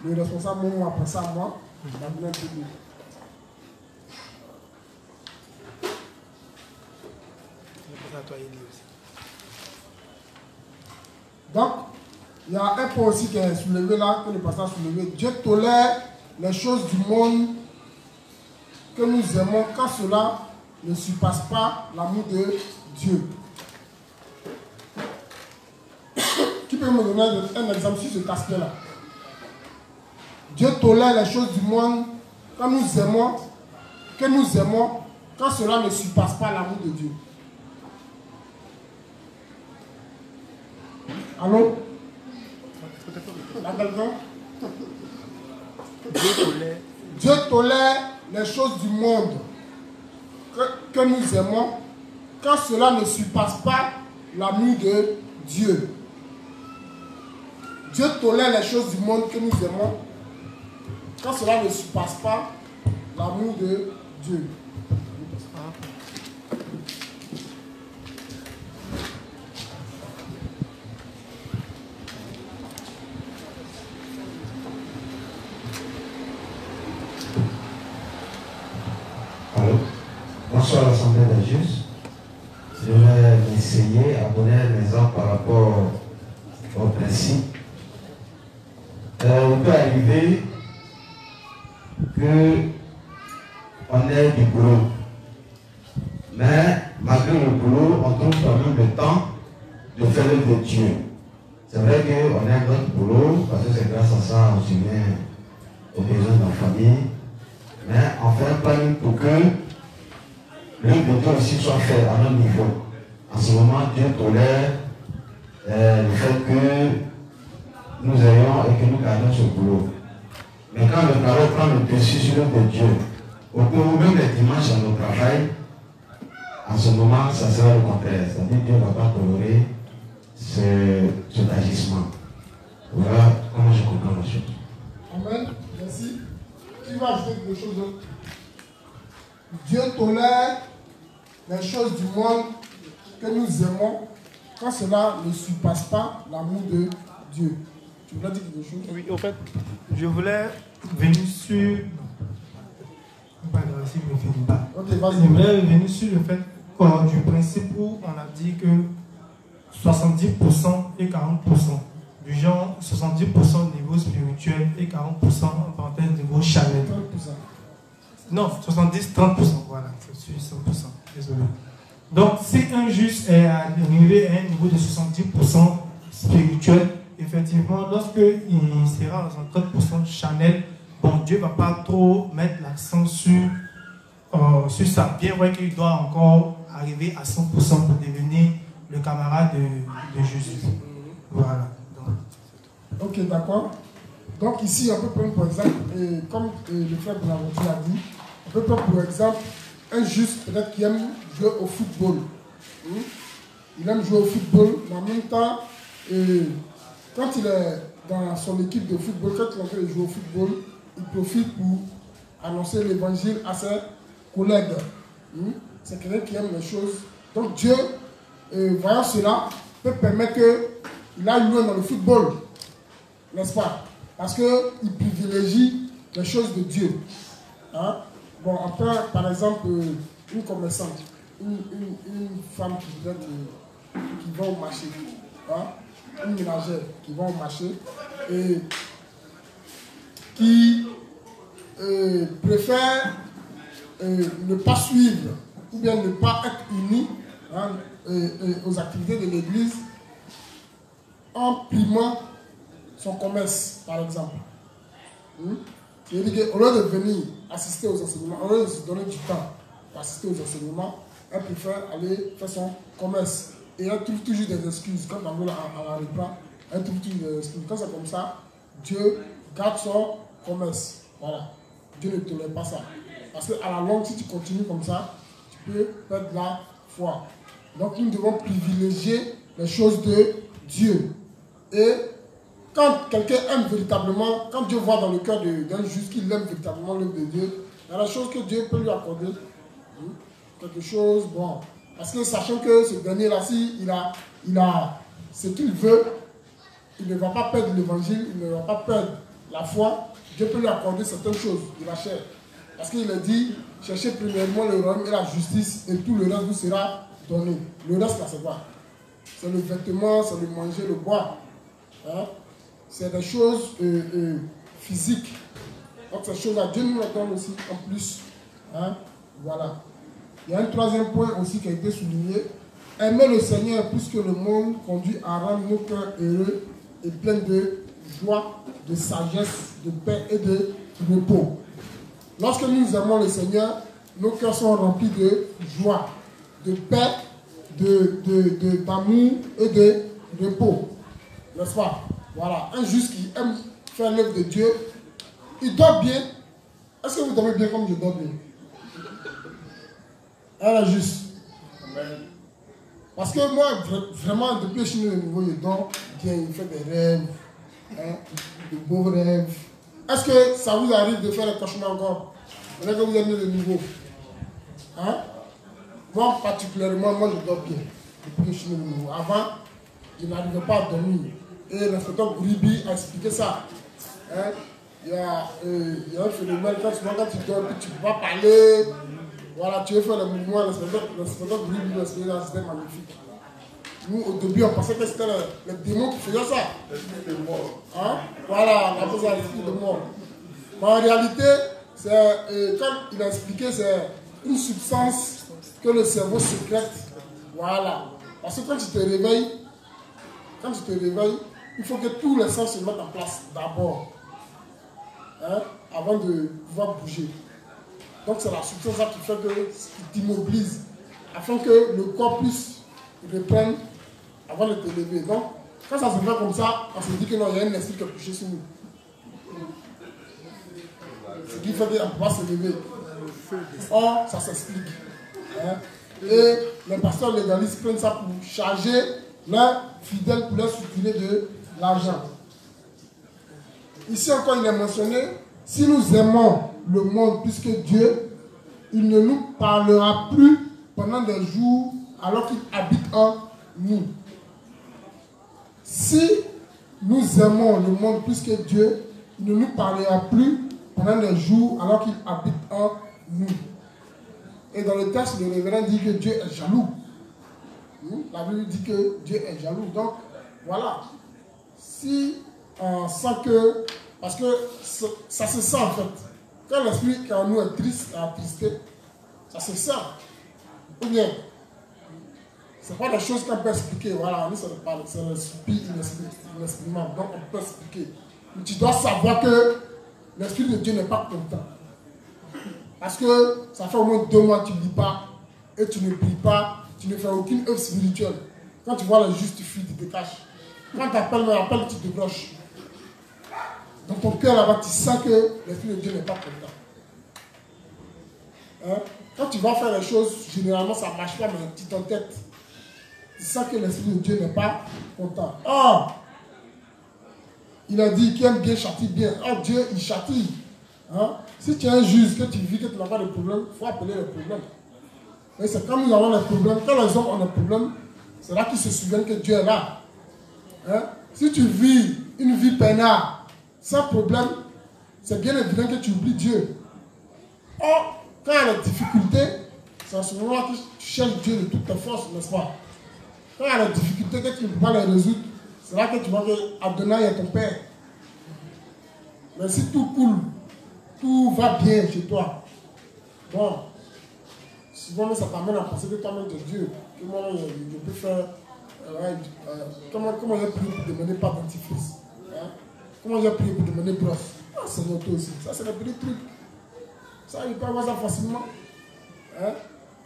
Speaker 1: le responsable m'a pensé à moi. Il m'a donné un peu d'eau. Donc, il y a un point aussi qui est soulevé là, que le pasteur a soulevé. Dieu tolère les choses du monde que nous aimons quand cela ne surpasse pas l'amour de Dieu. Qui peut me donner un exemple sur cet aspect-là? Dieu tolère les choses du monde quand nous aimons, que nous aimons quand cela ne surpasse pas l'amour de Dieu. Allô? Dieu tolère les choses du monde que nous aimons quand cela ne surpasse pas l'amour de Dieu. Dieu tolère les choses du monde que nous aimons quand cela ne surpasse pas l'amour de Dieu.
Speaker 6: Bonsoir à l'Assemblée des Justes. Je vais essayer à donner un exemple par rapport au principe. Il peut arriver qu'on ait du boulot. Mais malgré le boulot, on trouve quand même le temps de faire l'œuvre de Dieu. C'est vrai qu'on a notre boulot, parce que c'est grâce à ça qu'on subvient aux besoins de la famille. Mais on fait un planning pour que l'œuvre de Dieu aussi soit faite à notre niveau. En ce moment, Dieu tolère le fait que nous ayons et que nous gardons ce boulot. Mais quand le travail prend le dessus sur l'œuvre de Dieu, au cours même les dimanches à notre travail, en ce moment, ça sera le contraire. C'est-à-dire que Dieu ne va pas tolérer cet agissement. Voilà comment je comprends la chose.
Speaker 1: Amen. Merci. Qui va ajouter quelque chose d'autre? Dieu tolère les choses du monde que nous aimons quand cela ne surpasse pas l'amour de Dieu. Tu voulais dire quelque chose?
Speaker 3: Oui, au fait, je voulais venir sur...
Speaker 1: Ok, vas-y.
Speaker 3: Je voulais venir sur le fait du principe où on a dit que 70% et 40%. Du genre 70% niveau spirituel et 40% en parenthèse niveau charnel.
Speaker 1: 30%.
Speaker 3: Non, 70-30%, voilà, c'est 100%, désolé. Donc, si un juste est arrivé à un niveau de 70% spirituel, effectivement, lorsqu'il sera dans un 30% charnel, bon, Dieu ne va pas trop mettre l'accent sur ça. Bien vrai qu'il doit encore arriver à 100% pour devenir le camarade de Jésus. Voilà.
Speaker 1: Ok, d'accord. Donc ici, on peut prendre par exemple, comme le frère Bonaventure l'a dit, on peut prendre par exemple un juste peut-être qui aime jouer au football. Il aime jouer au football, mais en même temps, quand il est dans son équipe de football, quand il est en train de jouer au football, il profite pour annoncer l'évangile à ses collègues. C'est quelqu'un qui aime les choses. Donc Dieu voyant cela, peut permettre qu'il aille loin dans le football, n'est-ce pas? Parce qu'il privilégie les choses de Dieu. Hein? Bon, après, par exemple, une commerçante, une femme qui va au marché, hein? Une ménagère qui va au marché et qui préfère ne pas suivre ou bien ne pas être unie, hein, aux activités de l'église en primant son commerce, par exemple. C'est-à-dire qu'au lieu de venir assister aux enseignements, au lieu de se donner du temps pour assister aux enseignements, elle préfère aller faire son commerce. Et elle trouve toujours des excuses. Quand on n'arrive pas, elle trouve toujours des excuses. Quand c'est comme ça, Dieu garde son commerce. Voilà. Dieu ne tolère pas ça. Parce qu'à la longue, si tu continues comme ça, tu peux perdre la foi. Donc nous devons privilégier les choses de Dieu. Et quand quelqu'un aime véritablement, quand Dieu voit dans le cœur d'un juste qu'il aime véritablement l'œuvre de Dieu, il y a la chose que Dieu peut lui accorder. Quelque chose, bon. Parce que sachant que ce dernier-là, si il a ce qu'il veut, il ne va pas perdre l'évangile, il ne va pas perdre la foi. Dieu peut lui accorder certaines choses de la chair. Parce qu'il a dit, cherchez premièrement le royaume et la justice, et tout le reste vous sera donné. Le reste, là, c'est quoi? C'est le vêtement, c'est le manger, le boire. Hein? C'est des choses physiques. Donc ces choses-là, Dieu nous les donne aussi en plus. Hein? Voilà. Il y a un troisième point aussi qui a été souligné. Aimer le Seigneur plus que le monde conduit à rendre nos cœurs heureux et pleins de joie, de sagesse, de paix et de repos. Lorsque nous aimons le Seigneur, nos cœurs sont remplis de joie, de paix, d'amour et de repos. N'est-ce pas? Voilà. Un juste qui aime faire l'œuvre de Dieu, il dort bien. Est-ce que vous dormez bien comme je dors bien? Elle est juste. Parce que moi, vraiment, depuis que je suis né de nouveau, je dors bien, il fait des rêves, hein, de beaux rêves. Est-ce que ça vous arrive de faire des cauchemars encore? Maintenant que vous êtes né de nouveau. Hein? Moi, particulièrement, moi, je dors bien, depuis que je suis né de nouveau. Avant, je n'arrivais pas à dormir. Et l'inspecteur Gouribi a expliqué ça. Hein? Il y a un phénomène, quand tu dors, tu ne peux pas parler. Voilà, tu veux faire le mouvement, l'inspecteur Gouribi nous a expliqué ça, c'était magnifique. Nous, au début, on pensait que c'était le démon qui faisait ça. Hein? Voilà, on a fait ça, l'esprit de mort. Mais en réalité, comme il a expliqué, c'est une substance que le cerveau sécrète. Voilà. Parce que quand tu te réveilles, il faut que tous les sens se mettent en place d'abord. Hein, avant de pouvoir bouger. Donc c'est la substance qui fait que qui t'immobilise. Afin que le corps puisse reprendre avant de te lever. Donc, quand ça se fait comme ça, on se dit que non, il y a un esprit qui est couché sur nous. Ce qui fait qu'on ne peut pas se lever. Or, ça s'explique. Hein? Et les pasteurs légalistes prennent ça pour charger leurs fidèles pour leur soutirer de l'argent. Ici encore, il est mentionné, si nous aimons le monde plus que Dieu, il ne nous parlera plus pendant des jours alors qu'il habite en nous. Si nous aimons le monde plus que Dieu, il ne nous parlera plus pendant des jours alors qu'il habite en nous. Et dans le texte, le révérend dit que Dieu est jaloux. La Bible dit que Dieu est jaloux. Donc, voilà. Si on sent que... Parce que ça se sent en fait. Quand l'esprit qui en nous est triste, attristé, ça se sent. Ou bien, ce n'est pas des choses qu'on peut expliquer. Voilà, nous, c'est le soupir inexprimable. Donc, on peut expliquer. Mais tu dois savoir que l'esprit de Dieu n'est pas content. Parce que ça fait au moins 2 mois que tu ne lis pas, et tu ne pries pas, tu ne fais aucune œuvre spirituelle. Quand tu vois le juste, tu fuis, tu te caches. Quand tu appelles, tu te broches. Dans ton cœur là-bas, tu sens que l'esprit de Dieu n'est pas content. Hein? Quand tu vas faire les choses, généralement ça ne marche pas, mais tu t'entêtes. Tu sens que l'esprit de Dieu n'est pas content. Oh! Il a dit qu'il aime bien, châtie bien. Oh, Dieu, il châtie. Hein? Si tu es un juge, que tu vis, que tu n'as pas de problème, il faut appeler les problèmes. Et c'est quand nous avons des problèmes, quand les hommes ont des problèmes, c'est là qu'ils se souviennent que Dieu est là. Hein? Si tu vis une vie peinard, sans problème, c'est bien évident que tu oublies Dieu. Or, quand il y a des difficultés, c'est à ce moment-là que tu cherches Dieu de toutes tes forces, n'est-ce pas? Quand il y a des difficultés que tu ne peux pas les résoudre, c'est là que tu vois que Adonai est ton Père. Mais si tout coule, tout va bien chez toi, bon, souvent ça t'amène à penser que toi-même tu es Dieu. Que moi, je peux faire. Comment j'ai prié pour demander pas dentifrice? Hein? Comment j'ai prié pour demander brosse? Ah, c'est notre aussi. Ça, c'est le petit truc. Ça, il peut avoir ça facilement. Hein?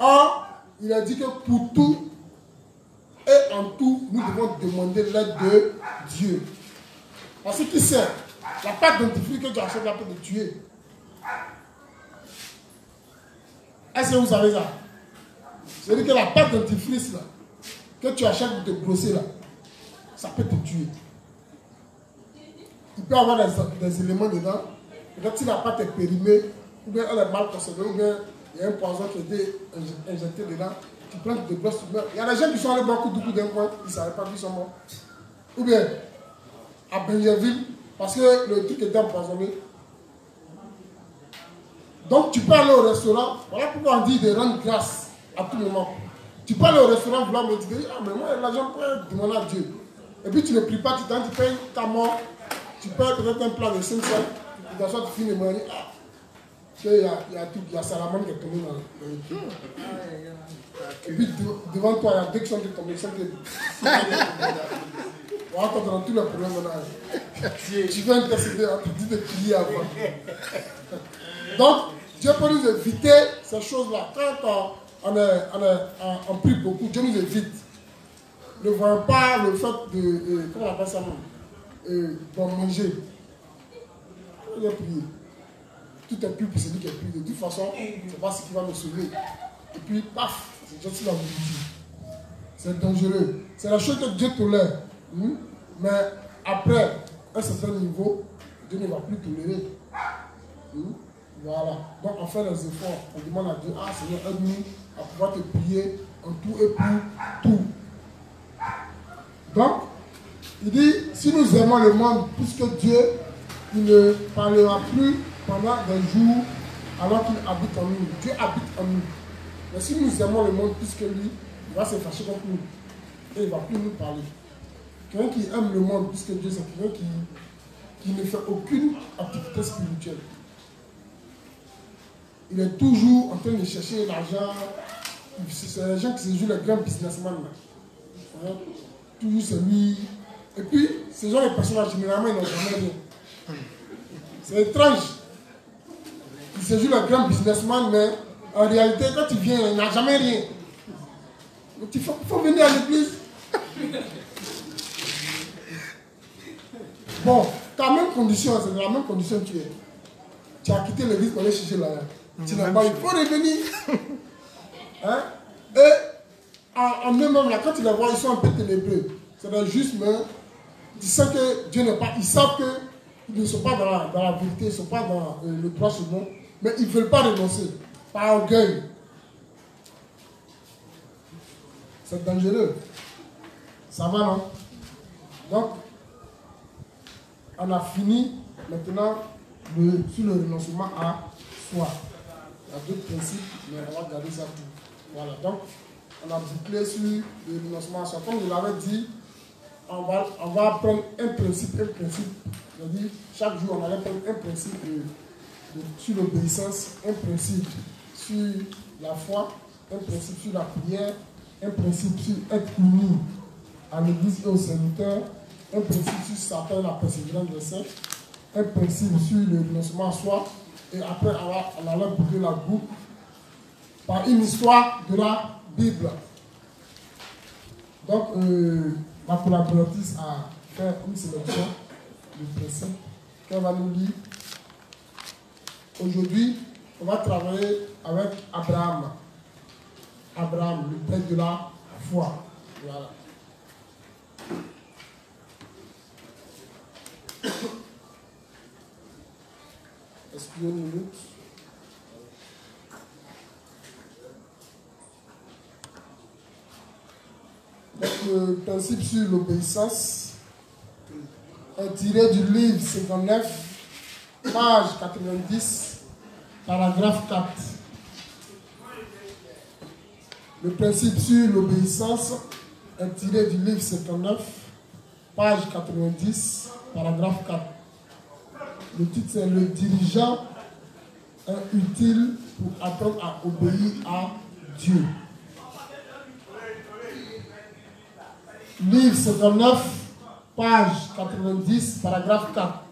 Speaker 1: Or, il a dit que pour tout et en tout, nous devons demander l'aide de Dieu. Parce que qui sait, la pâte dentifrice que tu achètes là peut te tuer. Est-ce que vous savez ça? C'est-à-dire que la pâte dentifrice là, que tu achètes pour te brosser là, ça peut te tuer. Il peut y avoir des éléments dedans. Peut-être si la pâte est périmée, ou bien elle est mal conservée, ou bien il y a un poison qui a été injecté dedans, tu prends, tu te brosses, tu meurs. Il y a des gens qui sont allés boire coup d'un coin, ils ne savaient pas qu'ils sont morts. Ou bien, à Benjerville, parce que le truc était empoisonné. Donc tu peux aller au restaurant, voilà pourquoi on dit de rendre grâce à tout moment. Tu peux aller au restaurant, vouloir me dire, ah mais moi l'argent peut demander à Dieu. Et puis tu ne pries pas, tu payes ta mort, tu payes peut-être un plat de 5 cents, tu t'assois, tu finis le ah, il y a Salamane qui est tombé dans le truc. Et puis devant toi, il y a deux qui sont tombés, voilà, quand on a tous les problèmes maintenant. Tu veux intercéder, on te dit de prier avant. Donc, Dieu peut nous éviter ces choses-là. Quand on prie beaucoup, Dieu nous évite. Ne voyons pas le fait de, comment on appelle ça, bon manger. Il a prié. Tout est plus pour celui qui est plus. De toute façon, c'est pas ce qui va me sauver. Et puis, paf, c'est juste la vérité. C'est dangereux. C'est la chose que Dieu tolère. Mais après un certain niveau, Dieu ne va plus tolérer. Voilà. Donc on fait les efforts. On demande à Dieu, ah Seigneur, aide-nous à pouvoir te prier en tout et pour tout. Donc, il dit, si nous aimons le monde plus que Dieu, il ne parlera plus pendant des jours alors qu'il habite en nous. Dieu habite en nous. Mais si nous aimons le monde plus que lui, il va se fâcher contre nous. Et il ne va plus nous parler. Quelqu'un qui aime le monde plus que Dieu, c'est quelqu'un qui ne fait aucune activité spirituelle. Il est toujours en train de chercher l'argent. C'est les gens qui se jouent les grands businessmen. Hein? Toujours c'est lui. Et puis, ces gens, les personnages, généralement, ils n'ont jamais rien. C'est étrange. Ils se jouent les grands businessmen, mais en réalité, quand tu viens, il n'a jamais rien. Donc, il faut venir à l'église. Bon, ta même condition, c'est dans la même condition que tu es. Tu as quitté l'église pour aller chercher l'argent. Tu n'as pas, il faut revenir. Hein? Et en eux-mêmes, là, quand tu les vois, ils sont un peu ténébreux. C'est des justes, mais tu sais que Dieu n'est pas. Ils savent qu'ils ne sont pas dans la vérité, ils ne sont pas dans le droit second, mais ils ne veulent pas renoncer. Par orgueil. C'est dangereux. Ça va, non? Donc, on a fini maintenant sur le renoncement à soi. Il y a d'autres principes, mais on va garder ça tout. Voilà, donc on a bouclé sur le renoncement à soi. Comme je l'avais dit, on va prendre un principe. Je dis, chaque jour, on allait prendre un principe sur l'obéissance, un principe sur la foi, un principe sur la prière, un principe sur être uni à l'église et aux serviteurs, un principe sur Satan et la persévérance des saints, un principe sur le renoncement à soi, et après on allait boucler la boucle par une histoire de la Bible. Donc, ma collaboratrice a fait une sélection de principes qu'elle va nous lire. Aujourd'hui, on va travailler avec Abraham. Abraham, le père de la foi. Voilà. Excusez une minute. Donc, le principe sur l'obéissance est tiré du livre 59, page 90, paragraphe 4. Le principe sur l'obéissance est tiré du livre 59, page 90, paragraphe 4. Le titre c'est « Le dirigeant est utile pour apprendre à obéir à Dieu ». Livre 59, page 90, paragraphe 4.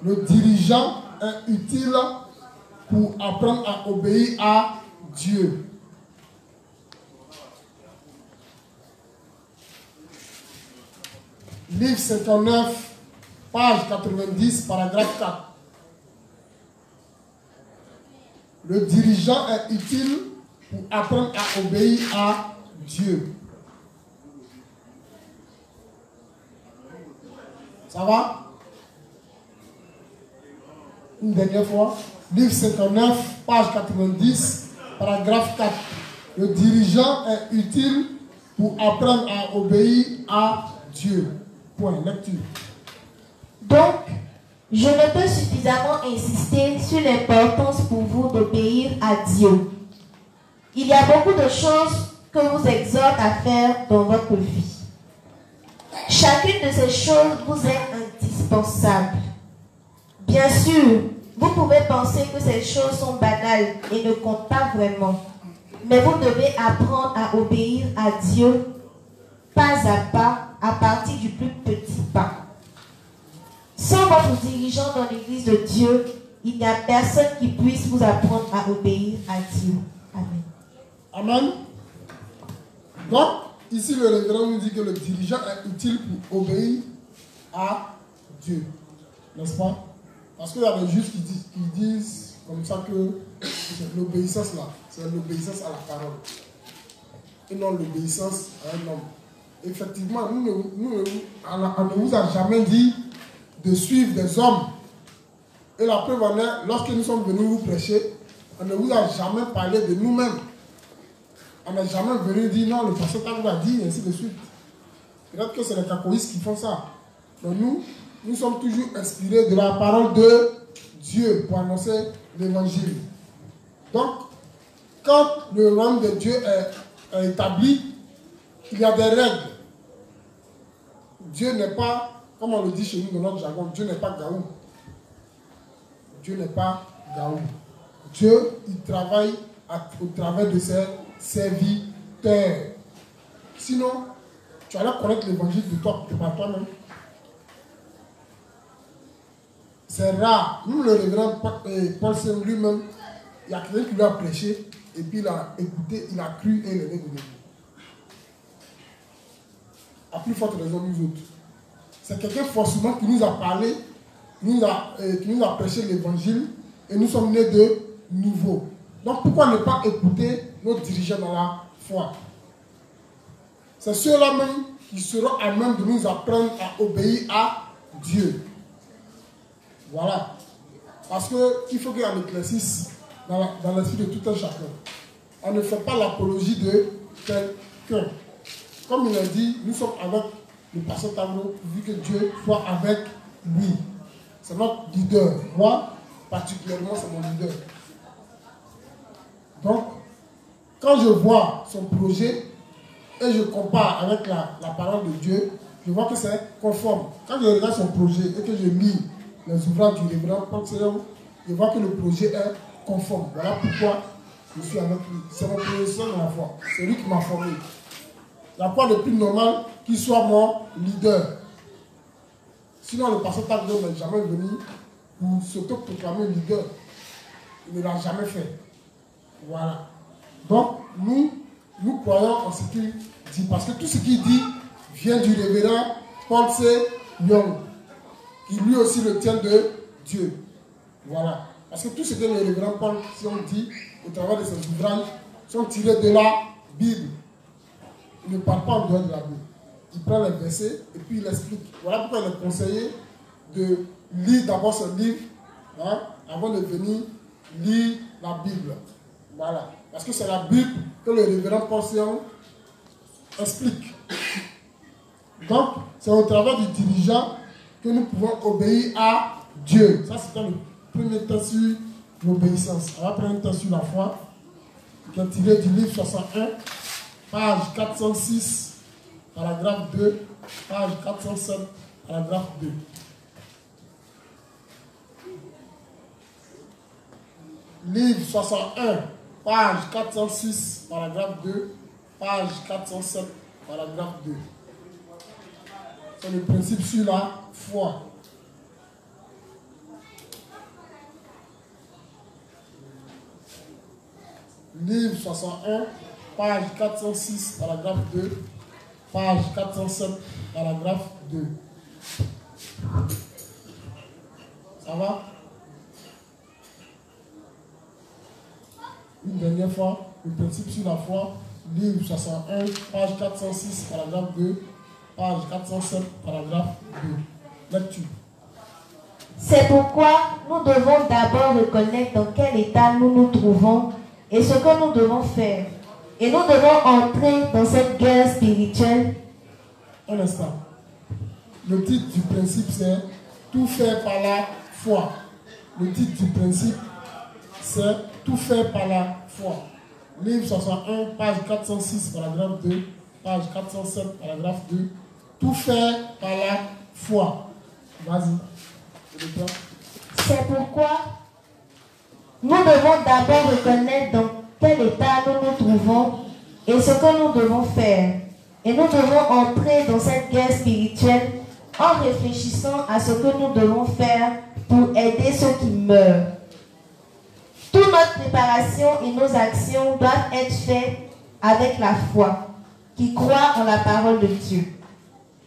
Speaker 1: Le dirigeant est utile pour apprendre à obéir à Dieu. Livre 59, page 90, paragraphe 4. Le dirigeant est utile pour apprendre à obéir à Dieu. Ça va? Une dernière fois. Livre 59, page 90, paragraphe 4. Le dirigeant est utile pour apprendre à obéir à Dieu. Point. Lecture.
Speaker 2: Donc, je ne peux suffisamment insister sur l'importance pour vous d'obéir à Dieu. Il y a beaucoup de choses que vous exhorte à faire dans votre vie. Chacune de ces choses vous est indispensable. Bien sûr, vous pouvez penser que ces choses sont banales et ne comptent pas vraiment. Mais vous devez apprendre à obéir à Dieu pas à pas à partir du plus petit pas. Sans votre dirigeant dans l'église de Dieu, il n'y a personne qui puisse vous apprendre à obéir à Dieu. Amen.
Speaker 1: Amen. Donc, ici le révérend nous dit que le dirigeant est utile pour obéir à Dieu. N'est-ce pas? Parce qu'il y a des juifs qui disent comme ça que c'est l'obéissance là, c'est l'obéissance à la parole. Et non l'obéissance à un homme. Effectivement, on ne vous a jamais dit de suivre des hommes. Et la preuve en est, lorsque nous sommes venus vous prêcher, on ne vous a jamais parlé de nous-mêmes. On n'est jamais venu dire non, le pasteur Tango a dit, et ainsi de suite. Peut-être que c'est les cacoïstes qui font ça. Donc nous sommes toujours inspirés de la parole de Dieu pour annoncer l'évangile. Donc, quand le royaume de Dieu est établi, il y a des règles. Dieu n'est pas, comme on le dit chez nous dans notre jargon, Dieu n'est pas gaou. Dieu n'est pas gaou. Dieu, il travaille au travers de ses serviteurs. Sinon, tu allais connaître l'évangile de par toi-même. C'est rare. Nous, le révérend Paul Saint lui-même, il y a quelqu'un qui lui a prêché, et puis il a écouté, il a cru et il est né de nouveau. À plus forte raison, nous autres. C'est quelqu'un forcément qui nous a parlé, qui nous a prêché l'évangile, et nous sommes nés de nouveau. Donc pourquoi ne pas écouter nos dirigeants dans la foi? C'est ceux-là même qui seront à même de nous apprendre à obéir à Dieu. Voilà. Parce qu'il faut qu'il y ait un éclaircisse dans l'esprit de tout un chacun. On ne fait pas l'apologie de quelqu'un. Comme il a dit, nous sommes avec le pasteur Tango, vu que Dieu soit avec lui. C'est notre leader. Moi, particulièrement, c'est mon leader. Donc, quand je vois son projet et je compare avec la parole de Dieu, je vois que c'est conforme. Quand je regarde son projet et que je lis les ouvrages du révérend Paul Saint, je vois que le projet est conforme. Voilà pourquoi je suis avec lui. C'est mon professeur dans la foi. C'est lui qui m'a formé. Il n'y a pas de plus normal qu'il soit mon leader. Sinon, le pasteur Tango n'est jamais venu pour s'auto-proclamer leader. Il ne l'a jamais fait. Voilà. Donc, nous croyons en ce qu'il dit. Parce que tout ce qu'il dit vient du révérend Paul C. Young, qui lui aussi le tient de Dieu. Voilà. Parce que tout ce que le révérend Paul C. Young dit au travers de ses ouvrages sont tirés de la Bible. Il ne parle pas en dehors de la Bible. Il prend les versets et puis il explique. Voilà pourquoi il est conseillé de lire d'abord ce livre, hein, avant de venir lire la Bible. Voilà. Parce que c'est la Bible que le révérend Paul Saint explique. Donc, c'est au travers du dirigeant que nous pouvons obéir à Dieu. Ça, c'est le premier temps sur l'obéissance. On va prendre un temps sur la foi, qui est tiré du livre 61, page 406, paragraphe 2, page 407, paragraphe 2. Livre 61, page 406, paragraphe 2, page 407, paragraphe 2. C'est le principe sur la foi. Livre 61, page 406, paragraphe 2, page 407, paragraphe 2. Ça va? Une dernière fois, le principe sur la foi, livre 61, page 406, paragraphe 2, page 407, paragraphe 2. Lecture.
Speaker 2: C'est pourquoi nous devons d'abord reconnaître dans quel état nous nous trouvons et ce que nous devons faire. Et nous devons entrer dans cette guerre spirituelle.
Speaker 1: Un instant. Le titre du principe, c'est tout faire par la foi. Le titre du principe, c'est tout faire par la foi. Livre 61, page 406, paragraphe 2, page 407, paragraphe 2. Tout faire par la foi. Vas-y.
Speaker 2: C'est pourquoi nous devons d'abord reconnaître dans quel état nous nous trouvons et ce que nous devons faire. Et nous devons entrer dans cette guerre spirituelle en réfléchissant à ce que nous devons faire pour aider ceux qui meurent. Toute notre préparation et nos actions doivent être faites avec la foi, qui croit en la parole de Dieu.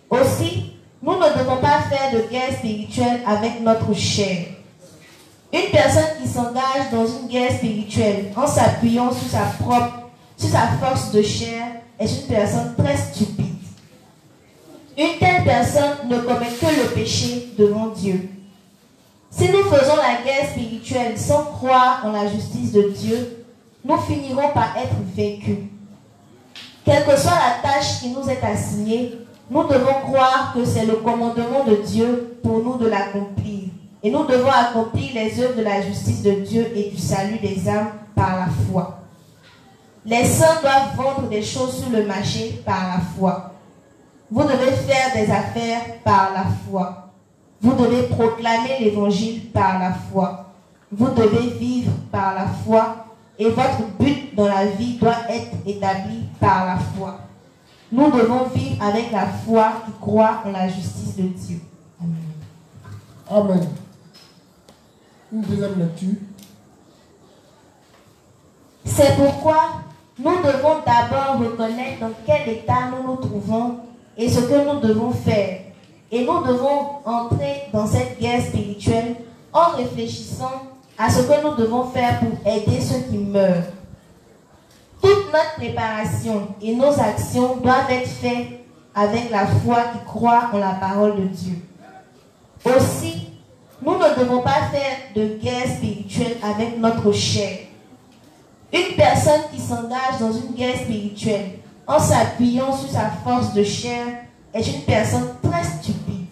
Speaker 2: Aussi, nous ne devons pas faire de guerre spirituelle avec notre chair. Une personne qui s'engage dans une guerre spirituelle en s'appuyant sur sa force de chair est une personne très stupide. Une telle personne ne commet que le péché devant Dieu. Si nous faisons la guerre spirituelle sans croire en la justice de Dieu, nous finirons par être vaincus. Quelle que soit la tâche qui nous est assignée, nous devons croire que c'est le commandement de Dieu pour nous de l'accomplir. Et nous devons accomplir les œuvres de la justice de Dieu et du salut des âmes par la foi. Les saints doivent vendre des choses sur le marché par la foi. Vous devez faire des affaires par la foi. Vous devez proclamer l'évangile par la foi. Vous devez vivre par la foi et votre but dans la vie doit être établi par la foi. Nous devons vivre avec la foi qui croit en la justice de Dieu. Amen.
Speaker 1: Amen. Une deuxième lecture.
Speaker 2: C'est pourquoi nous devons d'abord reconnaître dans quel état nous nous trouvons et ce que nous devons faire. Et nous devons entrer dans cette guerre spirituelle en réfléchissant à ce que nous devons faire pour aider ceux qui meurent. Toute notre préparation et nos actions doivent être faites avec la foi qui croit en la parole de Dieu. Aussi, nous ne devons pas faire de guerre spirituelle avec notre chair. Une personne qui s'engage dans une guerre spirituelle en s'appuyant sur sa force de chair est une personne très stupide.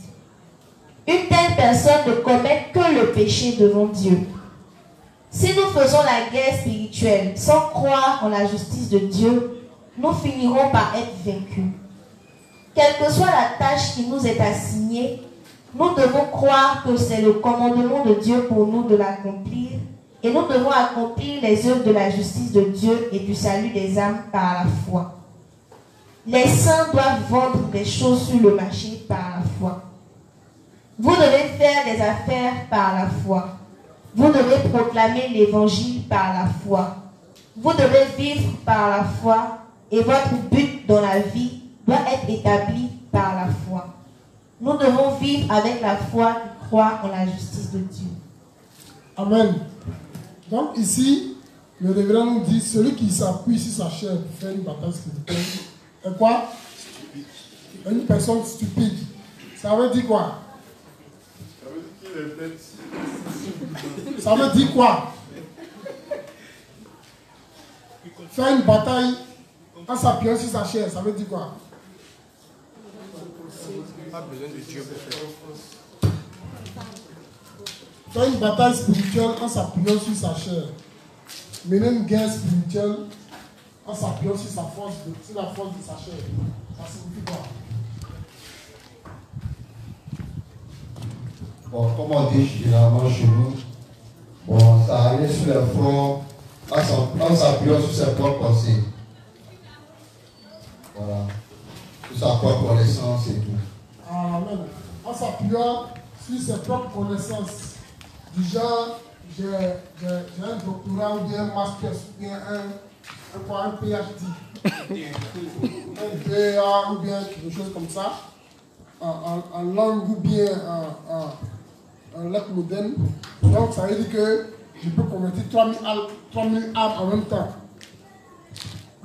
Speaker 2: Une telle personne ne commet que le péché devant Dieu. Si nous faisons la guerre spirituelle sans croire en la justice de Dieu, nous finirons par être vaincus. Quelle que soit la tâche qui nous est assignée, nous devons croire que c'est le commandement de Dieu pour nous de l'accomplir et nous devons accomplir les œuvres de la justice de Dieu et du salut des âmes par la foi. Les saints doivent vendre des choses sur le marché par la foi. Vous devez faire des affaires par la foi. Vous devez proclamer l'évangile par la foi. Vous devez vivre par la foi et votre but dans la vie doit être établi par la foi. Nous devons vivre avec la foi qui croit en la justice de Dieu.
Speaker 1: Amen. Donc ici, le révérend nous dit, celui qui s'appuie sur sa chair pour faire une bataille spirituelle est quoi? Une personne stupide. Ça veut dire quoi?
Speaker 5: Ça veut dire qu'il est bête.
Speaker 1: Ça veut dire quoi? Faire une bataille en s'appuyant sur sa chair, ça veut dire quoi?
Speaker 4: pas besoin de Dieu pour faire.
Speaker 1: Faire une bataille spirituelle en s'appuyant sur sa chair. Mener une guerre spirituelle en s'appuyant sur la force de sa chair. Ça signifie quoi?
Speaker 7: Bon, comme on dit généralement chez nous, bon, ça allait sur le front en s'appuyant sur ses propres pensées. Voilà. Sur sa propre connaissance et tout.
Speaker 1: Amen. En s'appuyant sur ses propres connaissances. Du genre, j'ai un doctorat ou bien un master ou bien un PhD. Un BA ou bien quelque chose comme ça. En langue ou bien en lettres modernes. Donc ça veut dire que je peux convertir 3000 âmes en même temps.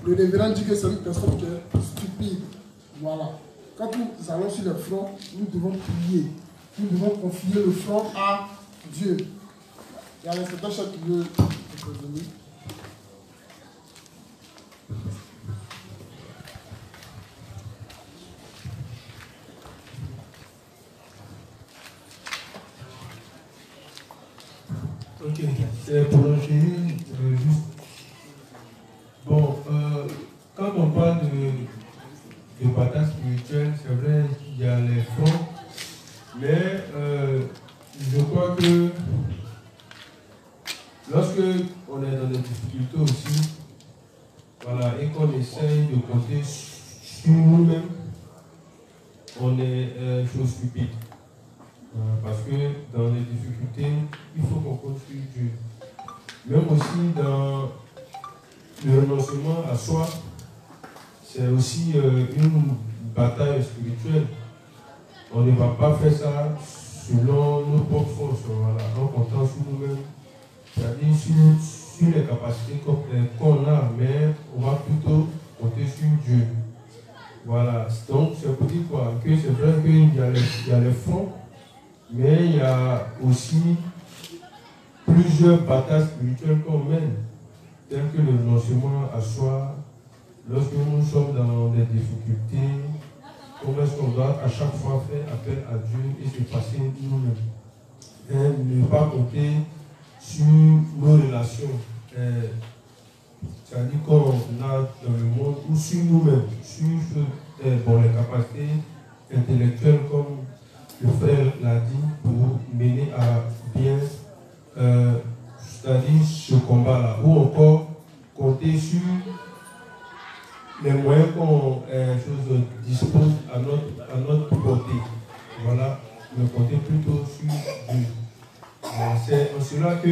Speaker 1: Le révérend dit que c'est une personne qui est stupide. Voilà. Quand nous allons sur le front, nous devons prier. Nous devons confier le front à Dieu. Il y a l'inspecteur chef qui veut intervenir.
Speaker 8: Ok, c'est pour enchaîner juste. Bon, quand on parle de bataille spirituelle, c'est vrai qu'il y a les fronts, mais je crois que lorsque on est dans des difficultés aussi, voilà, et qu'on essaye de compter sur nous-mêmes, on est chose stupide. Parce que dans les difficultés, il faut qu'on compte sur Dieu. Même aussi dans le renoncement à soi, c'est aussi une bataille spirituelle. On ne va pas faire ça selon nos propres forces, voilà, en comptant sur nous-mêmes. C'est-à-dire sur les capacités qu'on a, mais on va plutôt compter sur Dieu. Voilà, donc c'est pour dire quoi? Que c'est vrai qu'il y a les fonds, mais il y a aussi plusieurs batailles spirituelles qu'on mène, telles que le renoncement à soi, lorsque nous sommes dans des difficultés, comment est-ce qu'on doit à chaque fois faire appel à Dieu et se passer nous-mêmes. Et ne pas compter sur nos relations, c'est-à-dire qu'on a dans le monde, ou sur nous-mêmes, sur les capacités intellectuelles, comme le frère l'a dit, pour mener à bien, c'est-à-dire ce combat-là, ou encore compter sur les moyens qu'on dispose à notre portée. Voilà, mais compter plutôt sur Dieu. C'est en cela que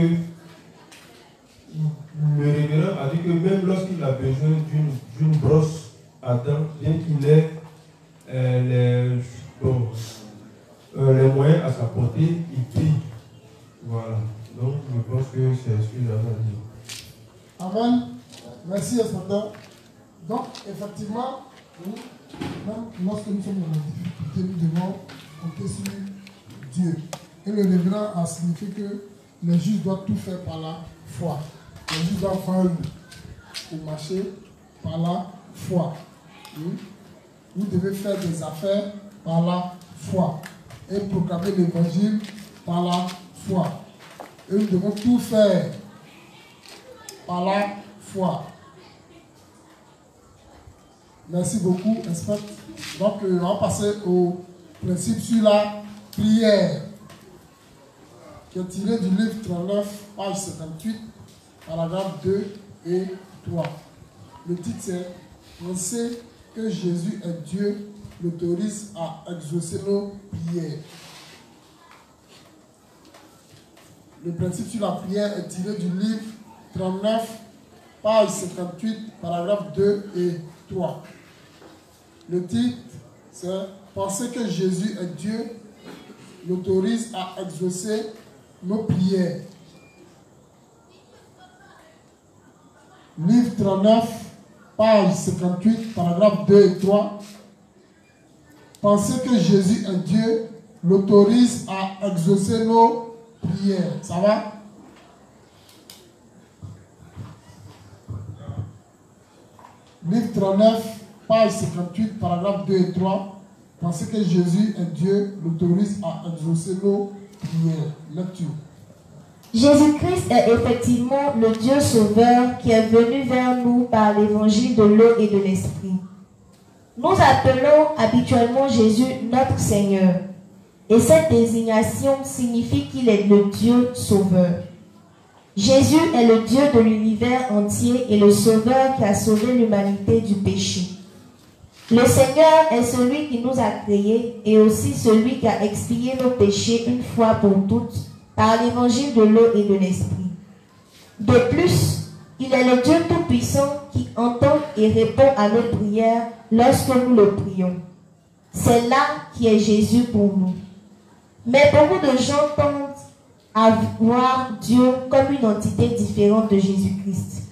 Speaker 8: le révérend a dit que même lorsqu'il a besoin d'une brosse à dents, bien qu'il ait les moyens à sa portée, il prie. Voilà. Donc je pense que c'est ce que j'avais à dire.
Speaker 1: Amen. Merci, inspecteur. Donc, effectivement, même lorsque nous sommes dans la difficulté, nous devons compter sur Dieu. Et le révérend a signifié que les juges doivent tout faire par la foi. Les juges doivent vendre ou marcher par la foi. Vous devez faire des affaires par la foi. Et proclamer l'évangile par la foi. Et nous devons tout faire par la foi. Merci beaucoup, inspecteur. Donc, on va passer au principe sur la prière, qui est tiré du livre 39, page 58, paragraphe 2 et 3. Le titre c'est « Penser que Jésus est Dieu l'autorise à exaucer nos prières ». Le principe sur la prière est tiré du livre 39, page 58, paragraphe 2 et 3. Le titre, c'est « Penser que Jésus est Dieu l'autorise à exaucer nos prières ». Livre 39, page 58, paragraphe 2 et 3. Penser que Jésus est Dieu l'autorise à exaucer nos prières. Ça va? Livre 39, page 58, paragraphe 2 et 3. Penser que Jésus est Dieu l'autorise à exaucer nos prières. Lecture.
Speaker 2: Jésus-Christ est effectivement le Dieu sauveur qui est venu vers nous par l'évangile de l'eau et de l'esprit. Nous appelons habituellement Jésus notre Seigneur. Et cette désignation signifie qu'il est le Dieu sauveur. Jésus est le Dieu de l'univers entier et le sauveur qui a sauvé l'humanité du péché. Le Seigneur est celui qui nous a créés et aussi celui qui a expié nos péchés une fois pour toutes par l'évangile de l'eau et de l'esprit. De plus, il est le Dieu tout-puissant qui entend et répond à nos prières lorsque nous le prions. C'est là qui est Jésus pour nous. Mais beaucoup de gens tendent à voir Dieu comme une entité différente de Jésus-Christ.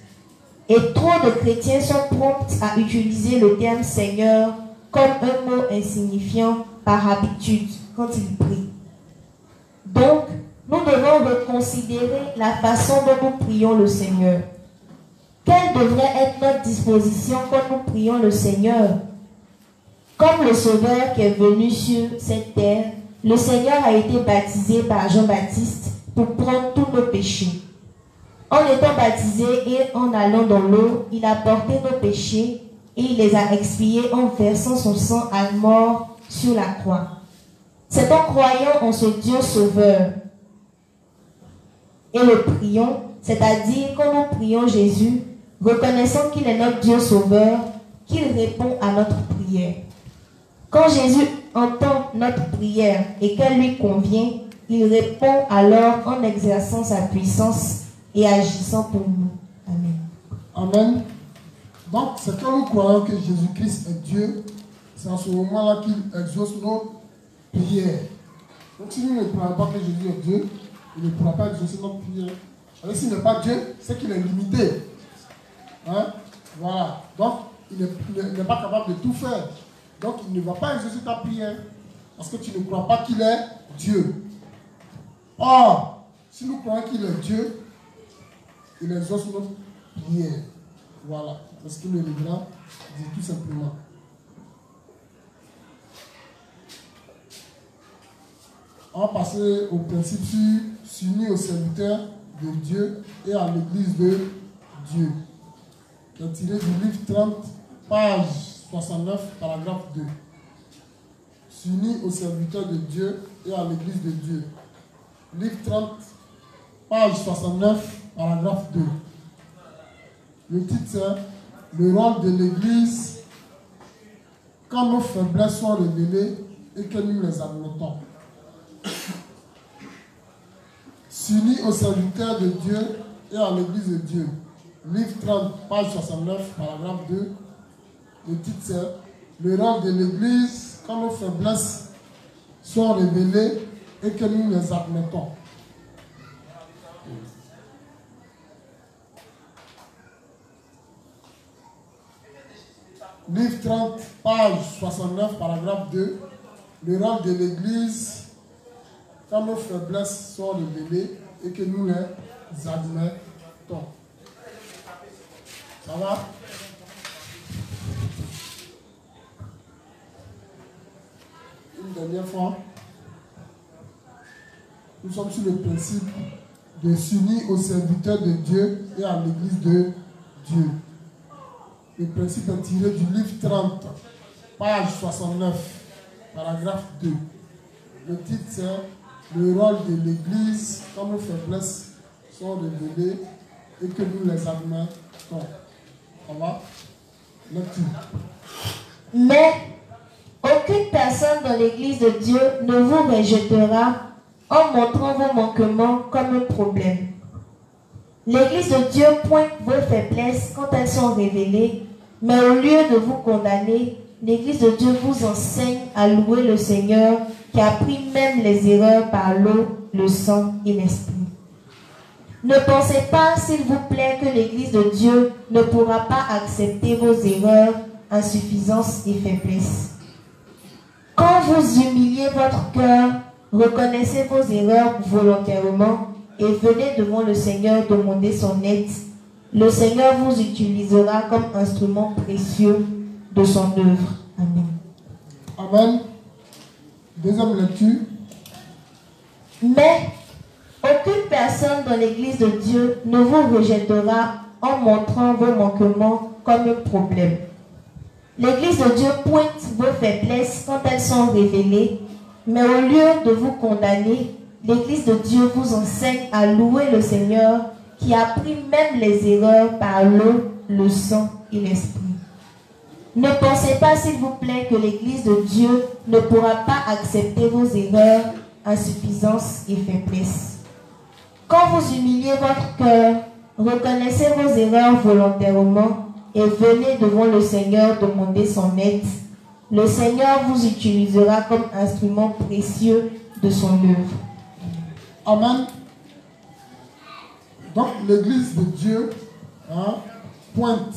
Speaker 2: Et trop de chrétiens sont prompts à utiliser le terme Seigneur comme un mot insignifiant par habitude quand ils prient. Donc, nous devons reconsidérer la façon dont nous prions le Seigneur. Quelle devrait être notre disposition quand nous prions le Seigneur? Comme le Sauveur qui est venu sur cette terre, le Seigneur a été baptisé par Jean-Baptiste pour prendre tous nos péchés. En étant baptisé et en allant dans l'eau, il a porté nos péchés et il les a expiés en versant son sang à mort sur la croix. C'est en croyant en ce Dieu sauveur et le prions, c'est-à-dire quand nous prions Jésus, reconnaissant qu'il est notre Dieu sauveur, qu'il répond à notre prière. Quand Jésus entend notre prière et qu'elle lui convient, il répond alors en exerçant sa puissance et agissant pour nous. Amen.
Speaker 1: Amen. Donc, c'est quand nous croyons que Jésus-Christ est Dieu, c'est en ce moment-là qu'il exauce nos prières. Donc, si nous ne croyons pas que Jésus est Dieu, il ne pourra pas exaucer notre prière. Alors, s'il n'est pas Dieu, c'est qu'il est limité. Hein? Voilà. Donc, il n'est pas capable de tout faire. Donc, il ne va pas exaucer ta prière parce que tu ne crois pas qu'il est Dieu. Or, si nous croyons qu'il est Dieu, il exauce notre prière. Voilà. Parce que le révérend dit tout simplement. On va passer au principe s'unir au serviteur de Dieu et à l'église de Dieu. Qui est tiré du livre 30, page 69, paragraphe 2. S'unir au serviteur de Dieu et à l'église de Dieu. Livre 30, page 69, paragraphe 2. Le titre c'est le rôle de l'église quand nos faiblesses sont révélées et que nous les admettons. S'unir au serviteur de Dieu et à l'église de Dieu. Livre 30, page 69, paragraphe 2. Le titre c'est le rôle de l'église quand nos faiblesses sont révélées et que nous les admettons. Livre 30, page 69, paragraphe 2. Le rôle de l'église quand nos faiblesses sont révélées et que nous les admettons. Ça va? Une dernière fois. Nous sommes sur le principe de s'unir au serviteur de Dieu et à l'église de Dieu. Le principe est tiré du livre 30, page 69, paragraphe 2. Le titre c'est le rôle de l'église quand nos faiblesses sont révélées et que nous les admettons. Ça va? Lecture.
Speaker 2: Mais aucune personne dans l'église de Dieu ne vous rejettera en montrant vos manquements comme un problème. L'église de Dieu pointe vos faiblesses quand elles sont révélées, mais au lieu de vous condamner, l'église de Dieu vous enseigne à louer le Seigneur qui a pris même les erreurs par l'eau, le sang et l'esprit. Ne pensez pas, s'il vous plaît, que l'église de Dieu ne pourra pas accepter vos erreurs, insuffisances et faiblesses. Quand vous humiliez votre cœur, reconnaissez vos erreurs volontairement et venez devant le Seigneur demander son aide. Le Seigneur vous utilisera comme instrument précieux de son œuvre. Amen.
Speaker 1: Amen. Deuxième lecture.
Speaker 2: Mais aucune personne dans l'Église de Dieu ne vous rejettera en montrant vos manquements comme un problème. L'Église de Dieu pointe vos faiblesses quand elles sont révélées, mais au lieu de vous condamner, l'Église de Dieu vous enseigne à louer le Seigneur qui a pris même les erreurs par l'eau, le sang et l'esprit. Ne pensez pas, s'il vous plaît, que l'Église de Dieu ne pourra pas accepter vos erreurs, insuffisances et faiblesses. Quand vous humiliez votre cœur, reconnaissez vos erreurs volontairement et venez devant le Seigneur demander son aide. Le Seigneur vous utilisera comme instrument précieux de son œuvre.
Speaker 1: Amen. Donc l'Église de Dieu pointe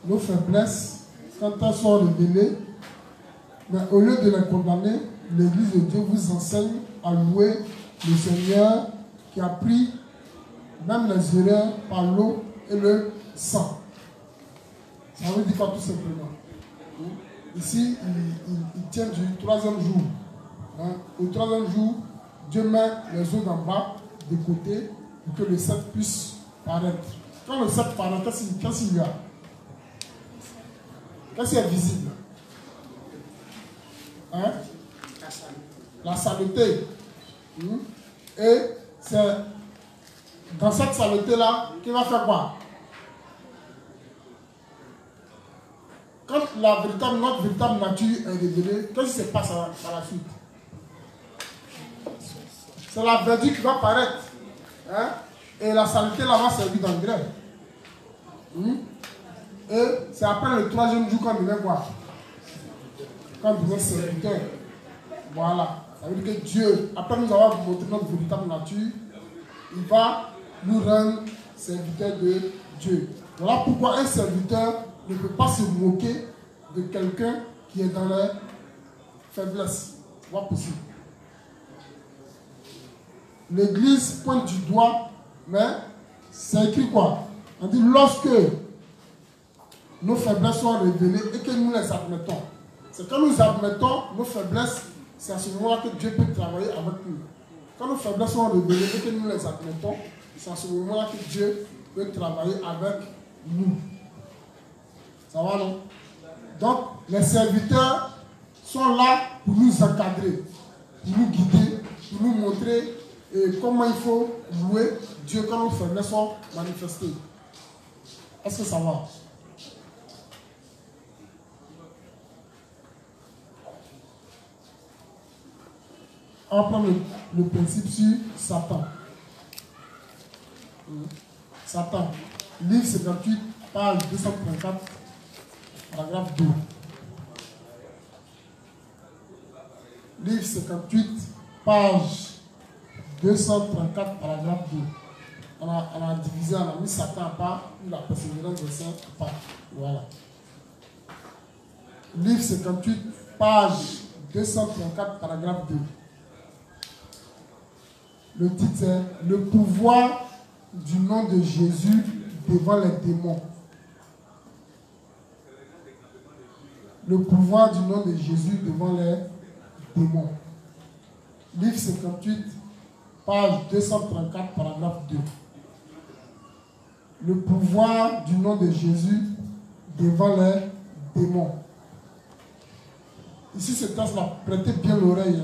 Speaker 1: nos faiblesses quand elles sont révélées, mais au lieu de les condamner, l'Église de Dieu vous enseigne à louer le Seigneur qui a pris même les erreurs par l'eau et le sang. Ça veut dire quoi tout simplement? Ici, il tient du troisième jour. Au troisième jour, Dieu met les eaux d'en bas de côté pour que le 7 puisse paraître. Quand le 7 paraît, qu'est-ce qu'il y a? Qu'est-ce qui est visible? La saleté. Et c'est dans cette saleté-là qu'il va faire quoi? Quand notre véritable nature est révélée, qu'est-ce qui se passe par la suite? C'est la verdure qui va paraître. Et la saleté là va servir d'engrais. Et c'est après le troisième jour qu'on devient quoi? Qu'on devient serviteur. Voilà. Ça veut dire que Dieu, après nous avoir montré notre véritable nature, il va nous rendre serviteurs de Dieu. Voilà pourquoi un serviteur ne peut pas se moquer de quelqu'un qui est dans les faiblesses. C'est pas possible. L'Église pointe du doigt, mais c'est écrit quoi? On dit lorsque nos faiblesses sont révélées et que nous les admettons. C'est quand nous admettons nos faiblesses, c'est à ce moment-là que Dieu peut travailler avec nous. Quand nos faiblesses sont révélées et que nous les admettons, c'est à ce moment-là que Dieu peut travailler avec nous. Ça va, non? Donc, les serviteurs sont là pour nous encadrer, pour nous guider, pour nous montrer comment il faut louer Dieu quand nos faiblesses sont manifestées. Est-ce que ça va? On prend le principe sur Satan. Satan. Livre 58, page 234, paragraphe 2. Livre 58, page 234, paragraphe 2. On a divisé, on a mis Satan à part, la persévérance des saints à part. Voilà. Livre 58, page 234, paragraphe 2. Le titre c'est « Le pouvoir du nom de Jésus devant les démons ». Le pouvoir du nom de Jésus devant les démons. Livre 58, page 234, paragraphe 2. Le pouvoir du nom de Jésus devant les démons. Ici, ce texte-là, prêtez bien l'oreille.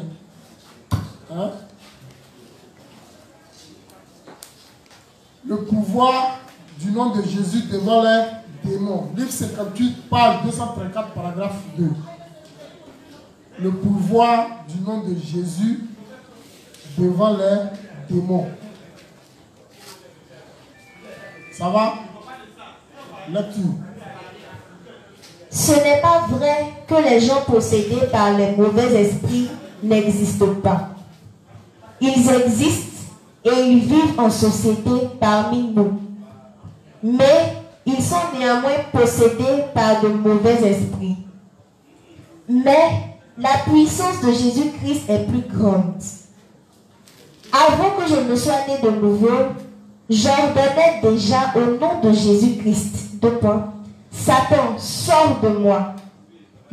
Speaker 1: Le pouvoir du nom de Jésus devant les démons. Livre 58, page 234, paragraphe 2. Le pouvoir du nom de Jésus devant les démons. Ça va? Lecture.
Speaker 2: Ce n'est pas vrai que les gens possédés par les mauvais esprits n'existent pas. Ils existent et ils vivent en société parmi nous. Mais ils sont néanmoins possédés par de mauvais esprits. Mais la puissance de Jésus-Christ est plus grande. Avant que je ne sois né de nouveau, j'ordonnais déjà au nom de Jésus-Christ, Satan, sors de moi.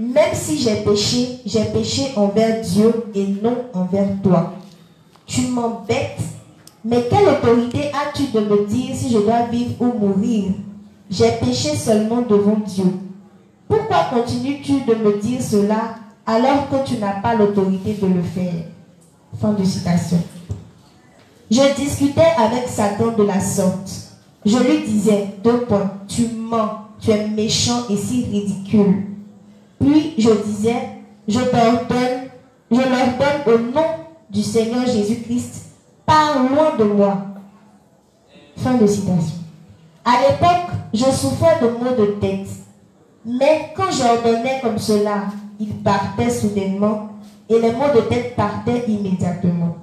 Speaker 2: Même si j'ai péché envers Dieu et non envers toi. Tu m'embêtes, mais quelle autorité as-tu de me dire si je dois vivre ou mourir? J'ai péché seulement devant Dieu. Pourquoi continues-tu de me dire cela alors que tu n'as pas l'autorité de le faire? Fin de citation. Je discutais avec Satan de la sorte. Je lui disais, 2 points, tu mens, tu es méchant et si ridicule. Puis je disais, je leur donne au nom du Seigneur Jésus-Christ, pars loin de moi. Fin de citation. À l'époque, je souffrais de maux de tête. Mais quand j'ordonnais comme cela, ils partaient soudainement et les maux de tête partaient immédiatement.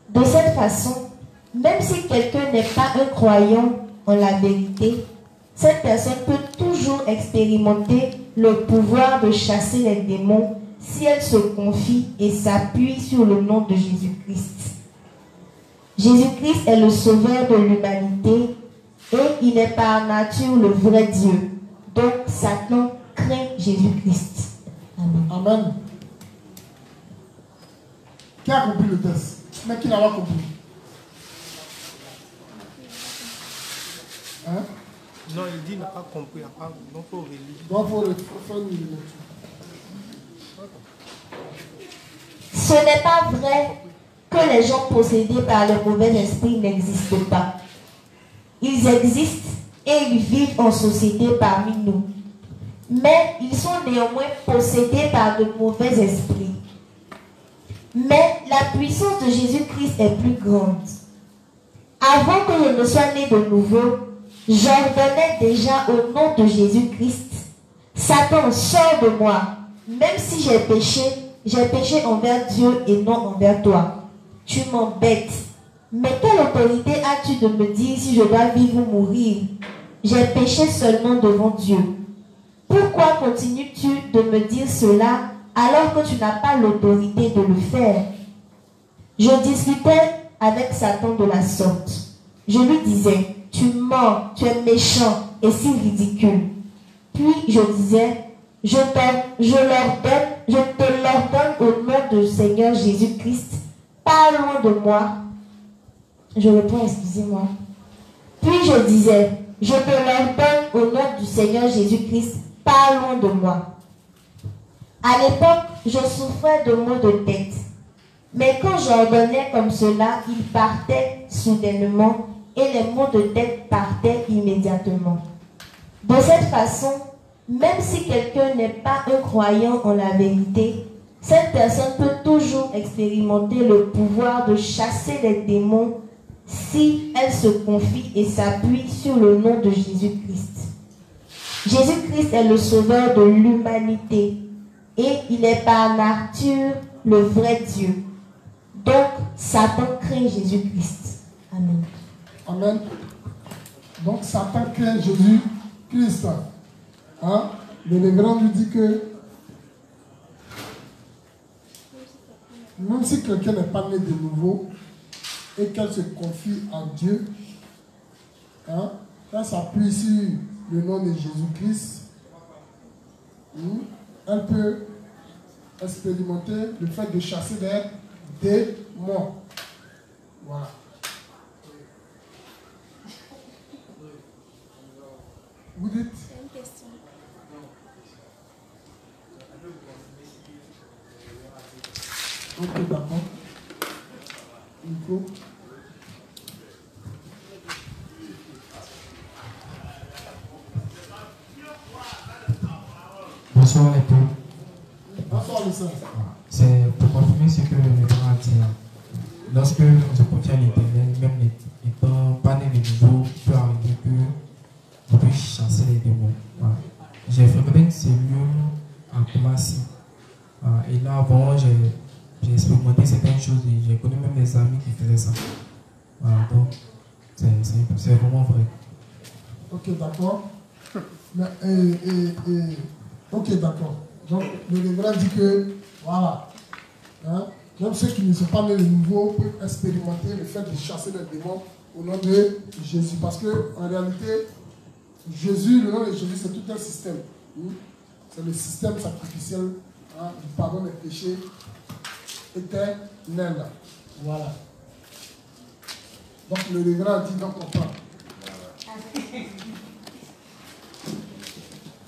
Speaker 2: De cette façon, même si quelqu'un n'est pas un croyant en la vérité, cette personne peut toujours expérimenter le pouvoir de chasser les démons si elle se confie et s'appuie sur le nom de Jésus-Christ. Jésus-Christ est le sauveur de l'humanité et il est par nature le vrai Dieu. Donc Satan craint Jésus-Christ. Amen.
Speaker 1: Amen. Qui a compris le test? Mais qui n'a pas compris? Hein?
Speaker 4: Non, il dit qu'il n'a pas compris. Donc, il faut relire.
Speaker 1: Donc, il faut faire une lecture.
Speaker 2: Ce n'est pas vrai que les gens possédés par le mauvais esprit n'existent pas. Ils existent et ils vivent en société parmi nous. Mais ils sont néanmoins possédés par de mauvais esprits. Mais la puissance de Jésus-Christ est plus grande. Avant que je ne sois né de nouveau, j'ordonnais déjà au nom de Jésus-Christ, Satan, sors de moi. Même si j'ai péché envers Dieu et non envers toi. Tu m'embêtes. Mais quelle autorité as-tu de me dire si je dois vivre ou mourir? J'ai péché seulement devant Dieu. Pourquoi continues-tu de me dire cela alors que tu n'as pas l'autorité de le faire? Je discutais avec Satan de la sorte. Je lui disais, tu mens, tu es méchant et si ridicule. Puis je disais, je te l'ordonne au nom du Seigneur Jésus-Christ, pas loin de moi. Je reprends, excusez-moi. Puis je disais, je te l'ordonne au nom du Seigneur Jésus-Christ, pas loin de moi. À l'époque, je souffrais de maux de tête. Mais quand j'ordonnais comme cela, ils partaient soudainement et les maux de tête partaient immédiatement. De cette façon, même si quelqu'un n'est pas un croyant en la vérité, cette personne peut toujours expérimenter le pouvoir de chasser les démons si elle se confie et s'appuie sur le nom de Jésus-Christ. Jésus-Christ est le sauveur de l'humanité et il est par nature le vrai Dieu. Donc, Satan craint Jésus-Christ. Amen.
Speaker 1: Amen. Donc, Satan craint Jésus-Christ. Hein? Le révérend lui dit que même si quelqu'un n'est pas né de nouveau et qu'elle se confie en Dieu, hein, elle s'appuie sur le nom de Jésus-Christ, elle peut expérimenter le fait de chasser des démons. Voilà. Vous dites?
Speaker 9: C'est une question.
Speaker 1: Ok, d'accord. Micro.
Speaker 3: Bonsoir les pauvres.
Speaker 1: Bonsoir le Saint.
Speaker 3: C'est pour confirmer ce que le révérend a dit là. Lorsque on se confie à l'Éternel, même n'étant pas né de nouveau, peut arriver que vous puissiez chasser les démons. Voilà. J'ai fréquenté une cellule en Kumasi. Et là, avant, j'ai expérimenté certaines choses et j'ai connu même des amis qui faisaient ça. Voilà, donc, c'est vraiment vrai.
Speaker 1: Ok, d'accord. Ok, d'accord. Donc, le révérend dit que, voilà, hein, même ceux qui ne sont pas nés de nouveau peuvent expérimenter le fait de chasser les démons au nom de Jésus. Parce que, en réalité, Jésus, le nom de Jésus, c'est tout un système. c'est le système sacrificiel du pardon des péchés éternel. Voilà. Donc le révérend dit donc on prend.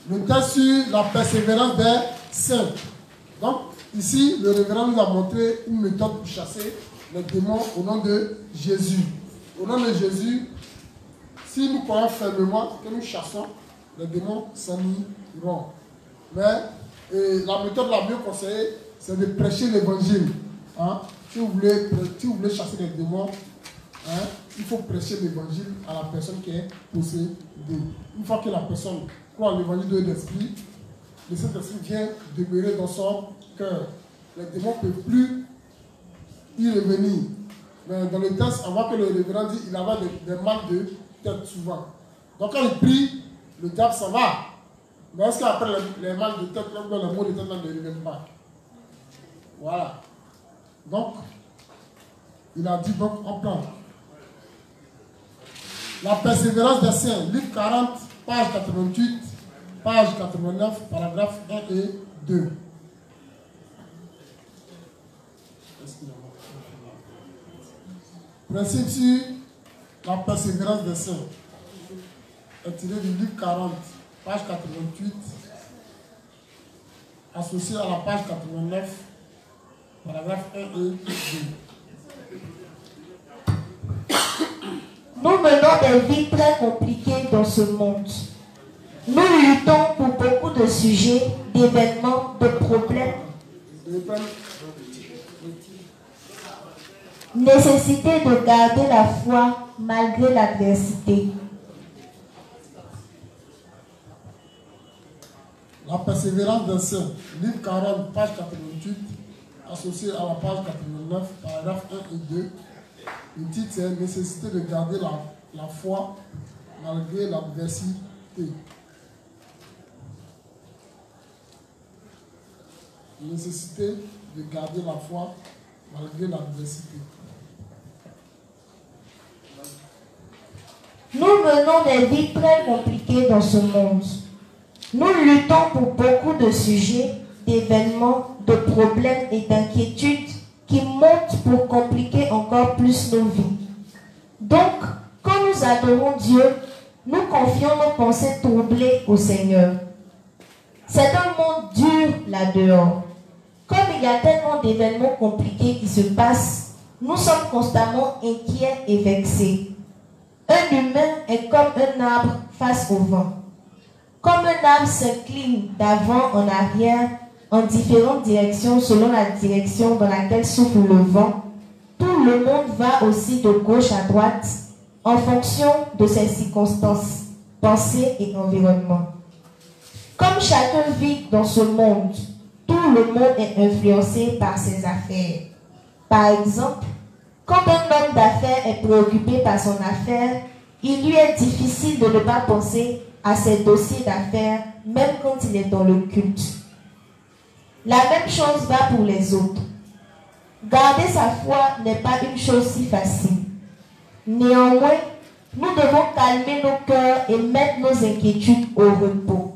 Speaker 1: Le texte sur la persévérance des saints. Donc ici, le révérend nous a montré une méthode pour chasser les démons au nom de Jésus. Au nom de Jésus, si nous croyons fermement que nous chassons, les démons s'en iront. Mais la méthode la mieux conseillée, c'est de prêcher l'évangile. Hein? Si vous voulez chasser les démons, hein, il faut prêcher l'évangile à la personne qui est possédée. Une fois que la personne croit en l'évangile de l'esprit, le Saint-Esprit vient demeurer dans son cœur. Les démons ne peuvent plus y revenir. Mais dans le texte, on voit que le révérend dit qu'il avait des mal de tête souvent. Donc quand il prie, le diable ça va. Mais est-ce qu'après les mal de tête, les maux de tête ne reviennent pas? Voilà. Donc, il a dit donc on prend. La persévérance des saints, livre 40, page 88, page 89, paragraphe 1 et 2. Principe sur la persévérance des saints est tiré du livre 40, page 88, associé à la page 89, paragraphe 1 et 2.
Speaker 2: Nous menons des vies très compliquées dans ce monde. Nous luttons pour beaucoup de sujets, d'événements, de problèmes. Nécessité de garder la foi malgré l'adversité.
Speaker 1: La persévérance des saints, livre 40, page 88, associé à la page 89, paragraphe 1 et 2. Le titre c'est Nécessité de garder la foi malgré l'adversité. Nécessité de garder la foi malgré l'adversité.
Speaker 2: Nous menons des vies très compliquées dans ce monde. Nous luttons pour beaucoup de sujets, d'événements, de problèmes et d'inquiétudes qui montent pour compliquer encore plus nos vies. Donc, quand nous adorons Dieu, nous confions nos pensées troublées au Seigneur. C'est un monde dur là-dehors. Comme il y a tellement d'événements compliqués qui se passent, nous sommes constamment inquiets et vexés. Un humain est comme un arbre face au vent. Comme un arbre s'incline d'avant en arrière en différentes directions selon la direction dans laquelle souffle le vent, tout le monde va aussi de gauche à droite en fonction de ses circonstances, pensées et environnement. Comme chacun vit dans ce monde, tout le monde est influencé par ses affaires. Par exemple, quand un homme d'affaires est préoccupé par son affaire, il lui est difficile de ne pas penser à ses dossiers d'affaires, même quand il est dans le culte. La même chose va pour les autres. Garder sa foi n'est pas une chose si facile. Néanmoins, nous devons calmer nos cœurs et mettre nos inquiétudes au repos.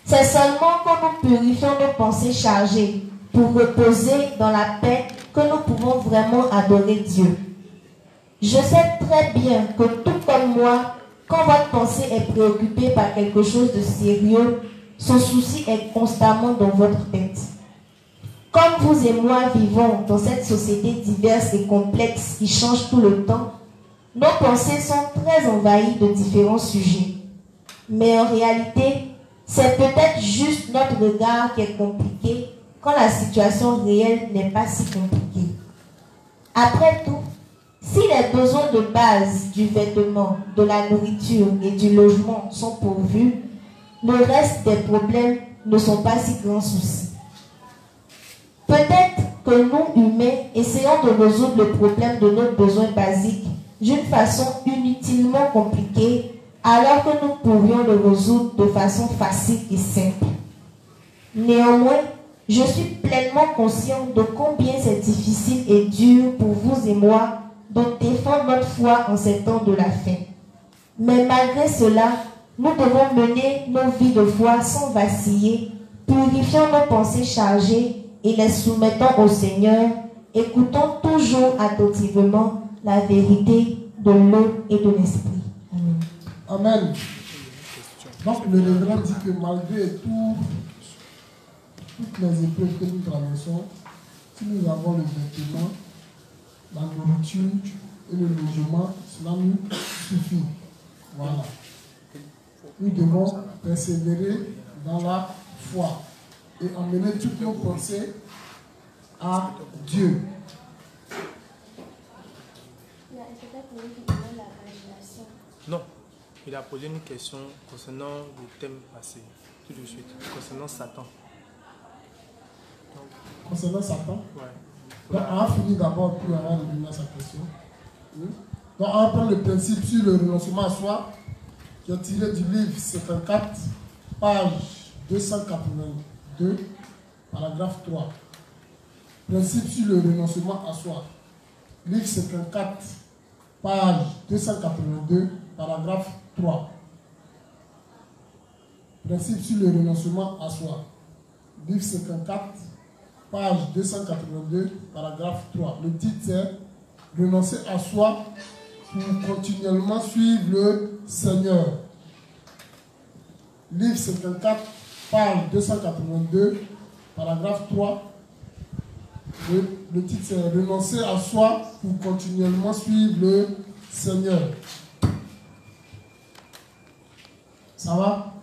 Speaker 2: C'est seulement quand nous purifions nos pensées chargées pour reposer dans la paix que nous pouvons vraiment adorer Dieu. Je sais très bien que tout comme moi, quand votre pensée est préoccupée par quelque chose de sérieux, ce souci est constamment dans votre tête. Comme vous et moi vivons dans cette société diverse et complexe qui change tout le temps, nos pensées sont très envahies de différents sujets. Mais en réalité, c'est peut-être juste notre regard qui est compliqué quand la situation réelle n'est pas si compliquée. Après tout, si les besoins de base du vêtement, de la nourriture et du logement sont pourvus, le reste des problèmes ne sont pas si grands soucis. Peut-être que nous, humains, essayons de résoudre le problème de nos besoins basiques d'une façon inutilement compliquée, alors que nous pourrions le résoudre de façon facile et simple. Néanmoins, je suis pleinement conscient de combien c'est difficile et dur pour vous et moi de défendre notre foi en ces temps de la fin. Mais malgré cela, nous devons mener nos vies de foi sans vaciller, purifiant nos pensées chargées et les soumettons au Seigneur, écoutons toujours attentivement la vérité de l'eau et de l'esprit. Amen.
Speaker 1: Amen. Donc le révérend dit que malgré toutes les épreuves que nous traversons, si nous avons le vêtement, la nourriture et le logement, cela nous suffit. Voilà. Nous devons persévérer dans la foi et emmener toutes nos pensées à Dieu.
Speaker 4: Non, il a posé une question concernant le thème passé, tout de suite, concernant Satan.
Speaker 1: Concernant Satan?
Speaker 4: Ouais.
Speaker 1: Donc, on a fini d'abord pour avoir répondu à sa question. Oui. Donc, on va prendre le principe sur le renoncement à soi, qui est tiré du livre 54, page 282, paragraphe 3. Principe sur le renoncement à soi. Livre 54, page 282, paragraphe 3. Principe sur le renoncement à soi. Livre 54, page 282, paragraphe 3. Le titre c'est « Renoncer à soi pour continuellement suivre le Seigneur ». Livre 54, page 282, paragraphe 3. Le titre c'est « Renoncer à soi pour continuellement suivre le Seigneur ». Ça va?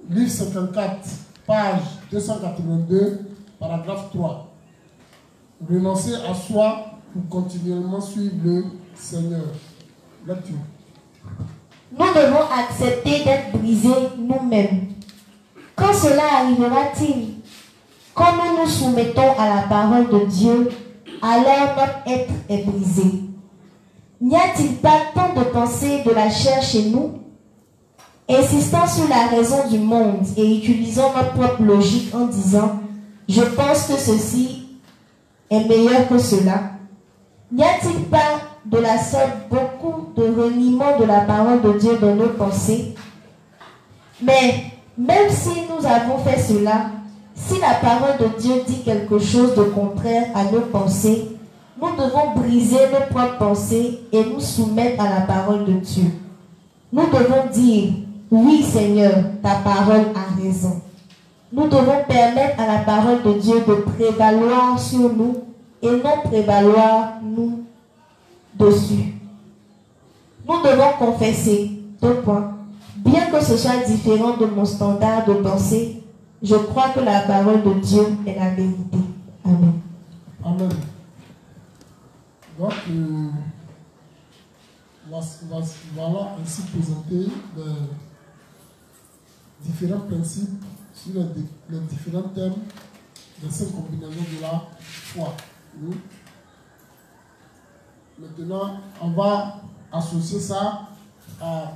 Speaker 1: Livre 54, page 282, paragraphe 3. Renoncer à soi pour continuellement suivre le Seigneur. Lecture.
Speaker 2: Nous devons accepter d'être brisés nous-mêmes. Quand cela arrivera-t-il? Quand nous nous soumettons à la parole de Dieu, alors notre être est brisé. N'y a-t-il pas tant de pensées de la chair chez nous? Insistant sur la raison du monde et utilisant notre propre logique en disant « Je pense que ceci est meilleur que cela ». N'y a-t-il pas de la sorte beaucoup de reniement de la parole de Dieu dans nos pensées? Mais même si nous avons fait cela, si la parole de Dieu dit quelque chose de contraire à nos pensées, nous devons briser nos propres pensées et nous soumettre à la parole de Dieu. Nous devons dire « Oui Seigneur, ta parole a raison ». Nous devons permettre à la parole de Dieu de prévaloir sur nous et non prévaloir nous dessus. Nous devons confesser, 2 points. Bien que ce soit différent de mon standard de pensée, je crois que la parole de Dieu est la vérité. Amen.
Speaker 1: Amen. Donc, voilà ainsi présenter les différents principes sur les différents thèmes des 5 combinaisons de la foi. Maintenant, on va associer ça à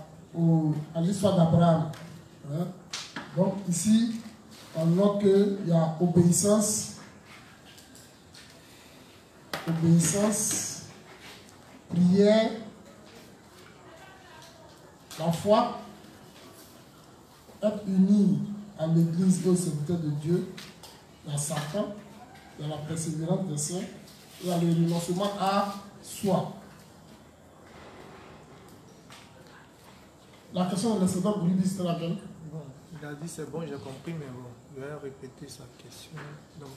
Speaker 1: l'histoire d'Abraham. Hein? Donc ici, on note qu'il y a obéissance, prière, la foi, être unis à l'Église et au serviteur de Dieu, il y a Satan, il y a la persévérance des saints, il y a le renoncement à soi. La question de l'incident, vous lui dites laquelle?
Speaker 4: Bon, il a dit c'est bon, j'ai compris, mais bon, je vais répéter sa question. Donc,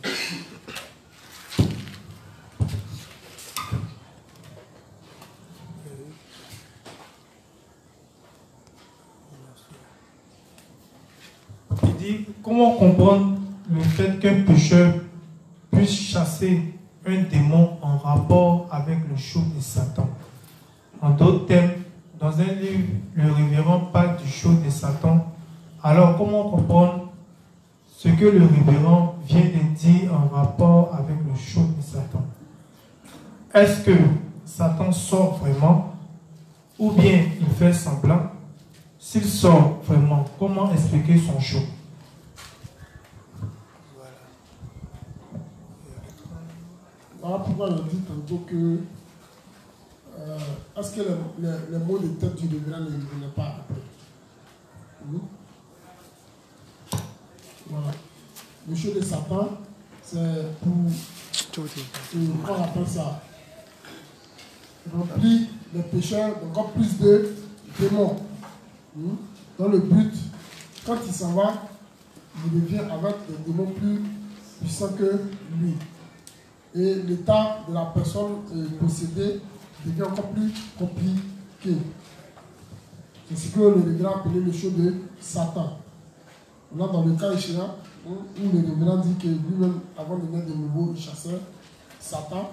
Speaker 3: il dit comment comprendre le fait qu'un pécheur puisse chasser un démon en rapport avec le sceau de Satan. En d'autres termes, dans un livre, le révérend parle du sceau de Satan. Alors, comment comprendre ce que le révérend vient de dire en rapport avec le sceau de Satan? Est-ce que Satan sort vraiment ou bien il fait semblant? S'il sort vraiment, comment expliquer son sceau?
Speaker 1: Voilà pourquoi je dis tantôt que est-ce que les mots de tête du révérend ne venaient pas après? Oui. Voilà. Le jeu de Satan, c'est pour, comment on appelle ça, remplir les pécheurs d'encore plus de démons. Dans le but, quand il s'en va, il devient avec des démons plus puissants que lui. Et l'état de la personne possédée devient encore plus compliqué. C'est ce que le révérend appelait le jeu de Satan. On a dans le cas échéant où le révérend dit que lui-même, avant de naître de nouveau, il chassait Satan.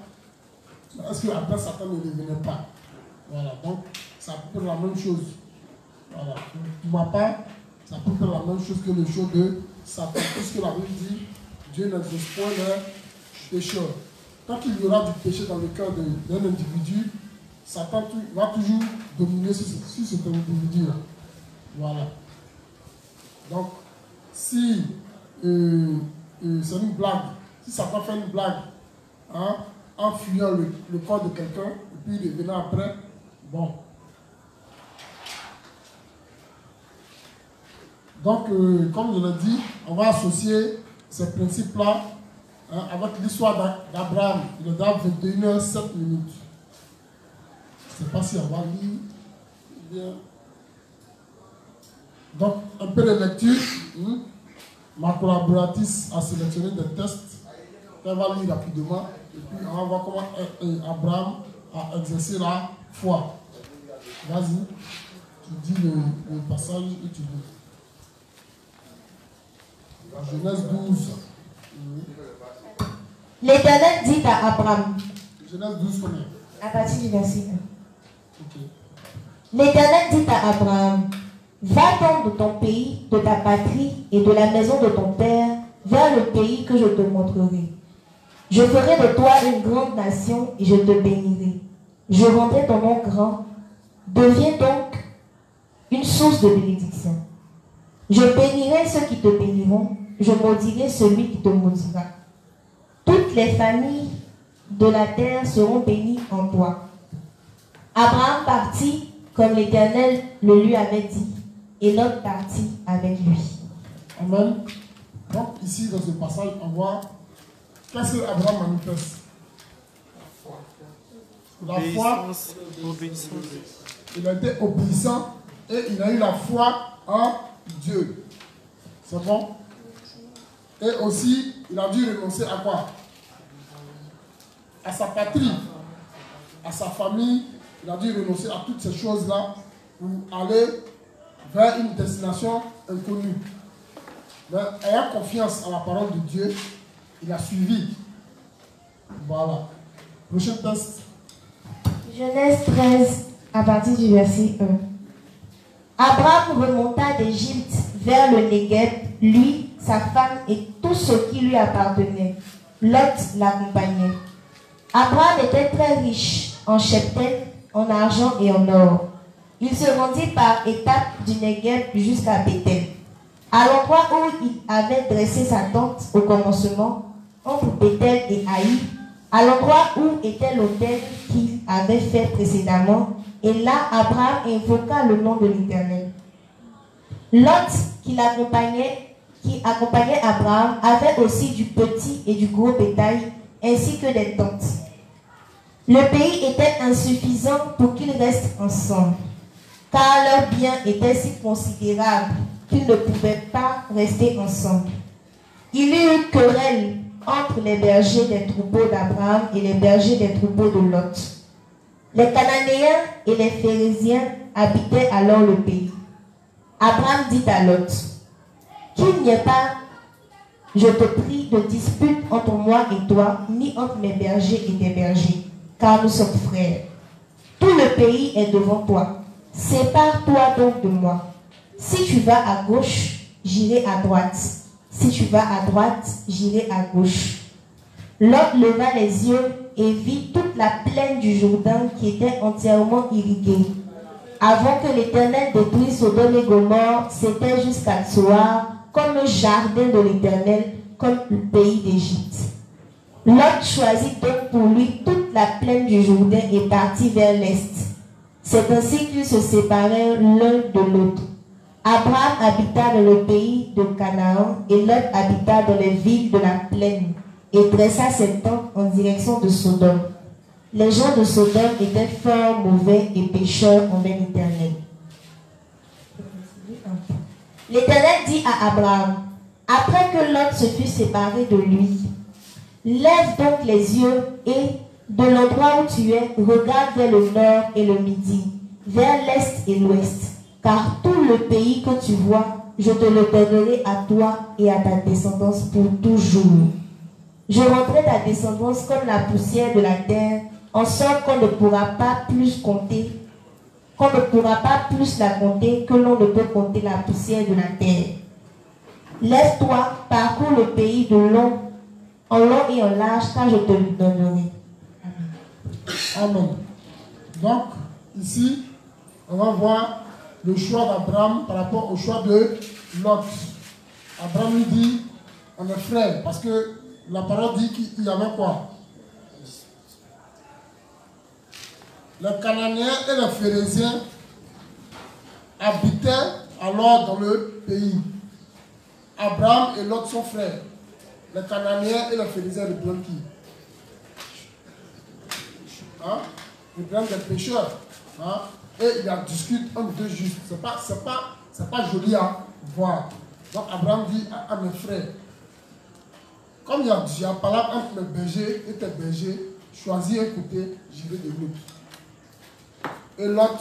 Speaker 1: Est-ce qu'après Satan ne revenait pas? Voilà, donc ça peut faire la même chose. Voilà, pour ma part, ça peut faire la même chose que le jeu de Satan. Puisque la Bible dit, Dieu n'exauce point les pécheurs. Tant qu'il y aura du péché dans le cœur d'un individu, Satan va toujours dominer sur cet individu-là. Voilà. Donc, si c'est une blague, si Satan fait une blague, hein, en fuyant le corps de quelqu'un, et puis il revenant après, bon. Donc, comme je l'ai dit, on va associer ces principes-là avec l'histoire d'Abraham. Il est dans 21h07. Je ne sais pas si on va lire. Bien. Donc, un peu de lecture. Ma collaboratrice a sélectionné des tests. Elle va lire rapidement. Et puis, on va voir comment Abraham a exercé la foi. Vas-y. Tu dis le passage et tu lis. Genèse 12.
Speaker 2: L'Éternel dit à Abraham.
Speaker 1: Genèse 12 combien?
Speaker 2: À partir du verset 1.
Speaker 1: Okay.
Speaker 2: L'Éternel dit à Abraham, va-t'en de ton pays, de ta patrie et de la maison de ton père vers le pays que je te montrerai. Je ferai de toi une grande nation et je te bénirai. Je rendrai ton nom grand. Deviens donc une source de bénédiction. Je bénirai ceux qui te béniront. Je maudirai celui qui te maudira. Toutes les familles de la terre seront bénies en toi. Abraham partit comme l'Éternel le lui avait dit, et Lot partit avec lui.
Speaker 1: Amen. Donc ici dans ce passage, on voit qu'est-ce que Abraham manifeste. La foi. Il a été obéissant et il a eu la foi en Dieu. C'est bon? Et aussi, il a dû renoncer à quoi? À sa patrie, à sa famille. Il a dû renoncer à toutes ces choses-là pour aller vers une destination inconnue. Mais ayant confiance en la parole de Dieu, il a suivi. Voilà. Prochain test.
Speaker 2: Genèse 13, à partir du verset 1. Abraham remonta d'Égypte vers le Négueb, lui, sa femme et tout ce qui lui appartenait. Lot l'accompagnait. Abraham était très riche en cheptel, en argent et en or. Il se rendit par étapes du Négueb jusqu'à Béthel, à l'endroit où il avait dressé sa tente au commencement, entre Béthel et Haï, à l'endroit où était l'autel qu'il avait fait précédemment. Et là, Abraham invoqua le nom de l'Éternel. Lot, qui accompagnait Abraham, avait aussi du petit et du gros bétail, ainsi que des tentes. Le pays était insuffisant pour qu'ils restent ensemble, car leurs biens étaient si considérables qu'ils ne pouvaient pas rester ensemble. Il y eut querelle entre les bergers des troupeaux d'Abraham et les bergers des troupeaux de Lot. Les Cananéens et les Phérésiens habitaient alors le pays. Abraham dit à Lot, qu'il n'y ait pas, je te prie, de dispute entre moi et toi, ni entre mes bergers et tes bergers, car nous sommes frères. Tout le pays est devant toi. Sépare-toi donc de moi. Si tu vas à gauche, j'irai à droite. Si tu vas à droite, j'irai à gauche. Lot leva les yeux et vit toute la plaine du Jourdain qui était entièrement irriguée. Avant que l'Éternel détruise Sodome et Gomorrhe, c'était jusqu'à Tsoar, comme le jardin de l'Éternel, comme le pays d'Égypte. Lot choisit donc pour lui toute la plaine du Jourdain et partit vers l'est. C'est ainsi qu'ils se séparèrent l'un de l'autre. Abraham habita dans le pays de Canaan et Lot habita dans les villes de la plaine et dressa ses tentes en direction de Sodome. Les gens de Sodome étaient fort mauvais et pécheurs envers l'Éternel. L'Éternel dit à Abraham, après que Lot se fut séparé de lui, lève donc les yeux et, de l'endroit où tu es, regarde vers le nord et le midi, vers l'est et l'ouest, car tout le pays que tu vois, je te le donnerai à toi et à ta descendance pour toujours. Je rendrai ta descendance comme la poussière de la terre, en sorte qu'on ne pourra pas plus compter, qu'on ne pourra pas plus la compter que l'on ne peut compter la poussière de la terre. Lève-toi, parcours le pays en long et en large, car je te le donnerai.
Speaker 1: Amen. Donc, ici, on va voir le choix d'Abraham par rapport au choix de Lot. Abraham lui dit, on est frères, parce que la parole dit qu'il y avait quoi? Les Cananéens et les Phérésiens habitaient alors dans le pays. Abraham et Lot sont frères. Les Cananéens et les Phérésiens représentent qui? Hein? Ils représentent des pécheurs. Hein? Et il en discute entre deux justes. C'est pas joli à voir. Donc Abraham dit à mes frères, comme il y a parlé entre mes bergers et tes bergers, choisis un côté, j'irai de l'autre. Et Lot,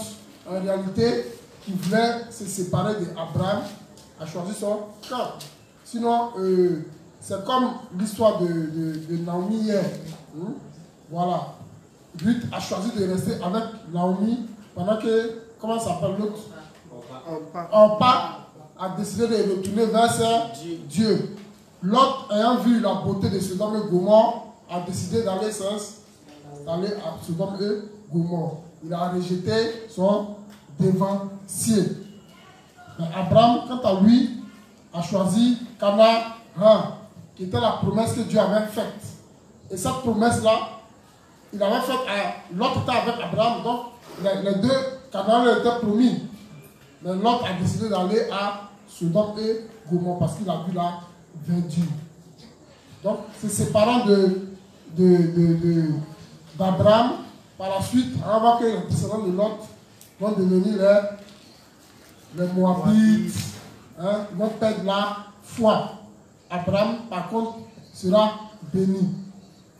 Speaker 1: en réalité, qui voulait se séparer d'Abraham, a choisi son camp. Sinon, c'est comme l'histoire de Naomi hier. Voilà. Ruth a choisi de rester avec Naomi pendant que, comment s'appelle l'autre? Orpa a décidé de retourner vers Dieu. Lot, ayant vu la beauté de Sodome et Gomorrhe, a décidé d'aller à Sodome et Gomorrhe. Il a rejeté son devancier. Mais Abraham, quant à lui, a choisi Canaan, qui était la promesse que Dieu avait faite. Et cette promesse-là, il avait faite à Lot était avec Abraham, donc les deux Canaan étaient promis. Mais Lot a décidé d'aller à Sodome et Gomorrhe parce qu'il a vu la verdure. Donc, se séparant d'Abraham, par la suite, on va voir que les descendants de Lot vont devenir les Moabites, hein, ils vont perdre la foi. Abraham, par contre, sera béni.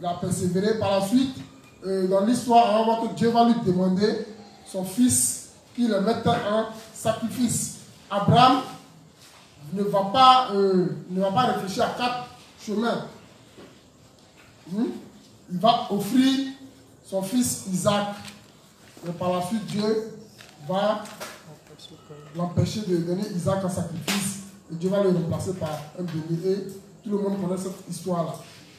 Speaker 1: Il a persévéré. Par la suite, dans l'histoire, on va voir que Dieu va lui demander son fils qu'il le mette en sacrifice. Abraham ne va pas réfléchir à 4 chemins. Il va offrir son fils Isaac. Mais par la suite, Dieu va l'empêcher de donner Isaac en sacrifice. Et Dieu va le remplacer par un béni. Et tout le monde connaît cette histoire-là.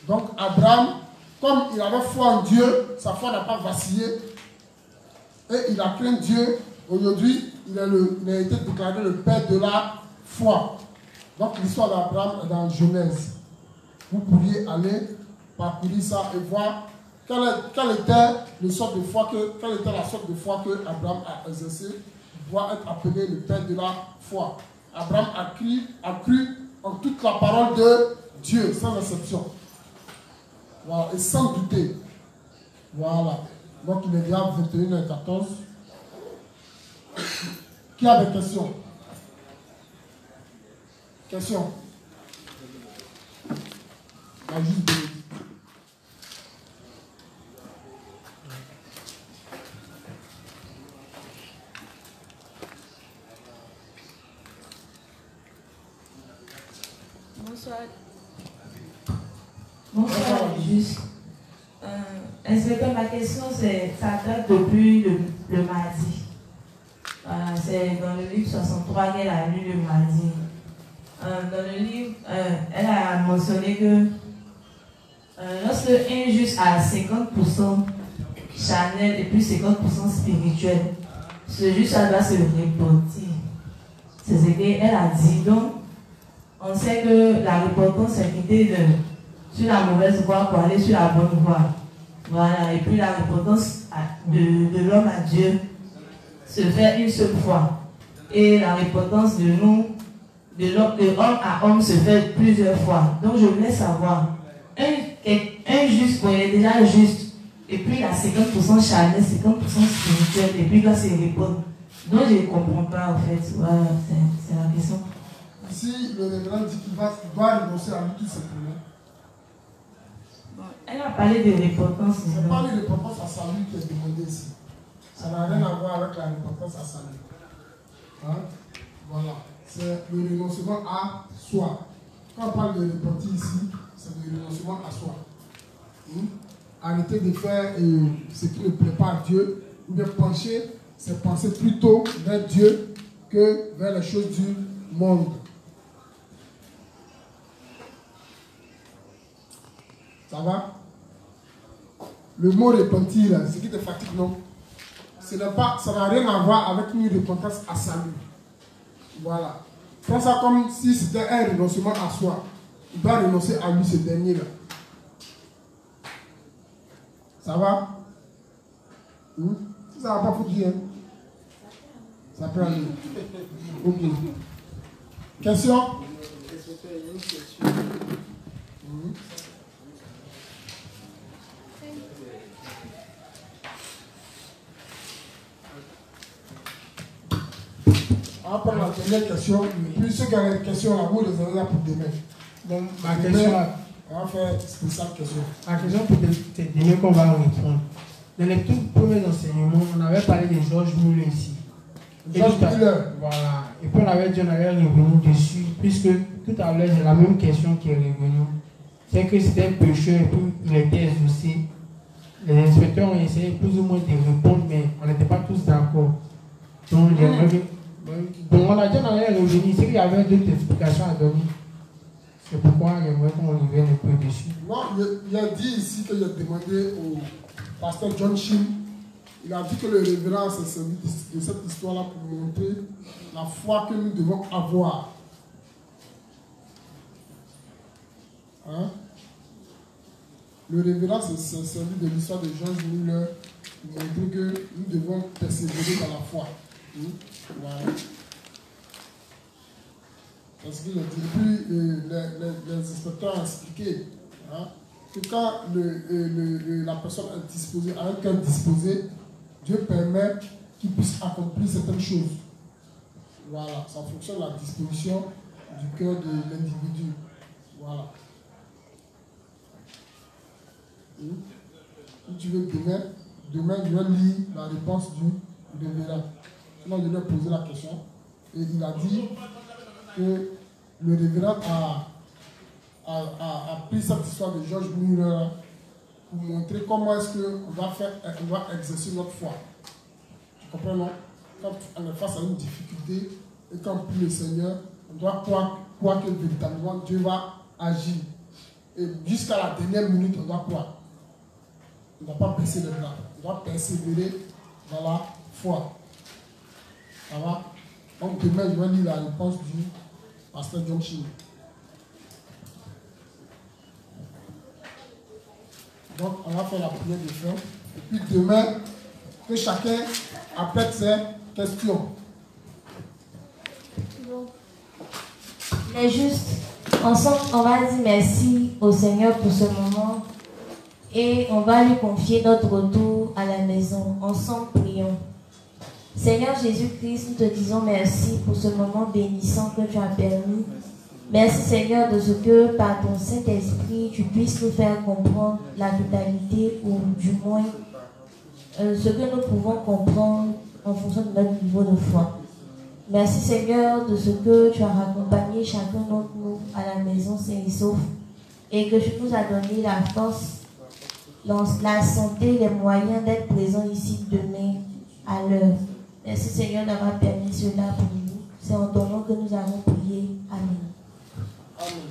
Speaker 1: Donc Abraham, comme il avait foi en Dieu, sa foi n'a pas vacillé. Et il a craint Dieu. Aujourd'hui, il a été déclaré le père de la foi. Donc l'histoire d'Abraham est dans Genèse. Vous pourriez aller parcourir ça et voir quelle était la sorte de foi que Abraham a exercée pour pouvoir être appelé le père de la foi. Abraham a cru en toute la parole de Dieu, sans exception. Voilà, et sans douter. Voilà. Donc il est déjà 21h14. Qui a des questions? Question. La juste bénédiction.
Speaker 9: Bonsoir.
Speaker 2: Bonsoir,
Speaker 9: juste. Inspecteur, ma question, ça date depuis le mardi. C'est dans le livre 63 qu'elle a lu le mardi. Dans le livre, elle a mentionné que lorsque un juste a 50% charnel et puis 50% spirituel, ce juste doit se repentir. C'est ce qu'elle a dit. Donc, on sait que la repentance est l'idée de sur la mauvaise voie pour aller sur la bonne voie. Voilà, et puis la repentance de l'homme à Dieu se fait une seule fois. Et la repentance de nous, de homme à homme, se fait plusieurs fois. Donc je voulais savoir, un juste, bon, il est déjà juste, et puis il a 50% charnel, 50% spirituel, et puis là c'est répondre. Donc je ne comprends pas en fait. Voilà, c'est la question.
Speaker 1: Ici, le révérend dit qu'il doit renoncer à lui tout simplement.
Speaker 9: Elle a parlé de repentance.
Speaker 1: C'est pas de repentance à salut qui est demandé ici. Ça n'a rien à voir avec la repentance à salut. Hein? Voilà. C'est le renoncement à soi. Quand on parle de repentir ici, c'est le renoncement à soi. Arrêter de faire ce qui ne plaît pas à Dieu, ou bien pencher, c'est penser plutôt vers Dieu que vers les choses du monde. Ça va? Le mot repentir, c'est qui te fatigue, non? Ça n'a rien à voir avec une repentance à salut. Voilà. Prends ça comme si c'était un renoncement à soi. Il doit renoncer à lui, ce dernier-là. Ça va? Ça va pas foutre rien. Ça peut aller. Ok. Question? On va prendre la dernière question. Puis ceux qui ont des questions là, vous les avez là pour demain.
Speaker 3: Donc, ma question,
Speaker 1: on va faire spéciale question.
Speaker 3: Ma question pour c'est demain qu'on va répondre. Dans les tout premiers enseignements, on avait parlé de George Muller ici. George Muller. Voilà. Et puis on avait dit, on allait revenir dessus, puisque tout à l'heure, c'est la même question qui est revenue. C'est que c'était un pécheur et puis il était exaucé. Les inspecteurs ont essayé plus ou moins de répondre, mais on n'était pas tous d'accord. Donc, bon, on a dit qu'on allait revenir. C'est qu'il y avait d'autres explications à donner. C'est pourquoi j'aimerais qu'on revienne un peu dessus.
Speaker 1: Non, il a dit ici qu'il a demandé au pasteur John Shin. Il a dit que le révérend s'est servi de cette histoire-là pour montrer la foi que nous devons avoir. Hein? Le révérend s'est servi de l'histoire de George Muller pour montrer que nous devons persévérer dans la foi. Voilà. Parce que depuis, les inspecteurs ont expliqué que quand la personne est disposée, a un cœur disposé, Dieu permet qu'il puisse accomplir certaines choses. Voilà, ça fonctionne la disposition du cœur de l'individu. Voilà. Si tu veux demain je vais lire la réponse du révérend. Sinon, je lui ai posé la question et il a dit que le révérend a pris cette histoire de George Muller pour montrer comment est-ce qu'on doit exercer notre foi. Tu comprends, non? Quand on est face à une difficulté et quand on prie le Seigneur, on doit croire que véritablement Dieu va agir. Et jusqu'à la dernière minute, on doit croire. On ne doit pas baisser les bras. On doit persévérer dans la foi. Ça va? Donc demain, je vais lire la réponse du pasteur John Shin. Donc, on va faire la prière de fin. Et puis demain, que chacun apprête ses questions.
Speaker 2: Les justes, ensemble, on va dire merci au Seigneur pour ce moment et on va lui confier notre retour à la maison. Ensemble, prions. Seigneur Jésus-Christ, nous te disons merci pour ce moment bénissant que tu as permis. Merci Seigneur de ce que par ton Saint-Esprit, tu puisses nous faire comprendre la totalité ou du moins ce que nous pouvons comprendre en fonction de notre niveau de foi. Merci Seigneur de ce que tu as accompagné chacun d'entre nous à la maison saint et sauf et que tu nous as donné la force, la santé, les moyens d'être présents ici demain à l'heure. Merci Seigneur d'avoir permis cela pour nous. C'est en ton nom que nous avons prié. Amen.
Speaker 1: Amen.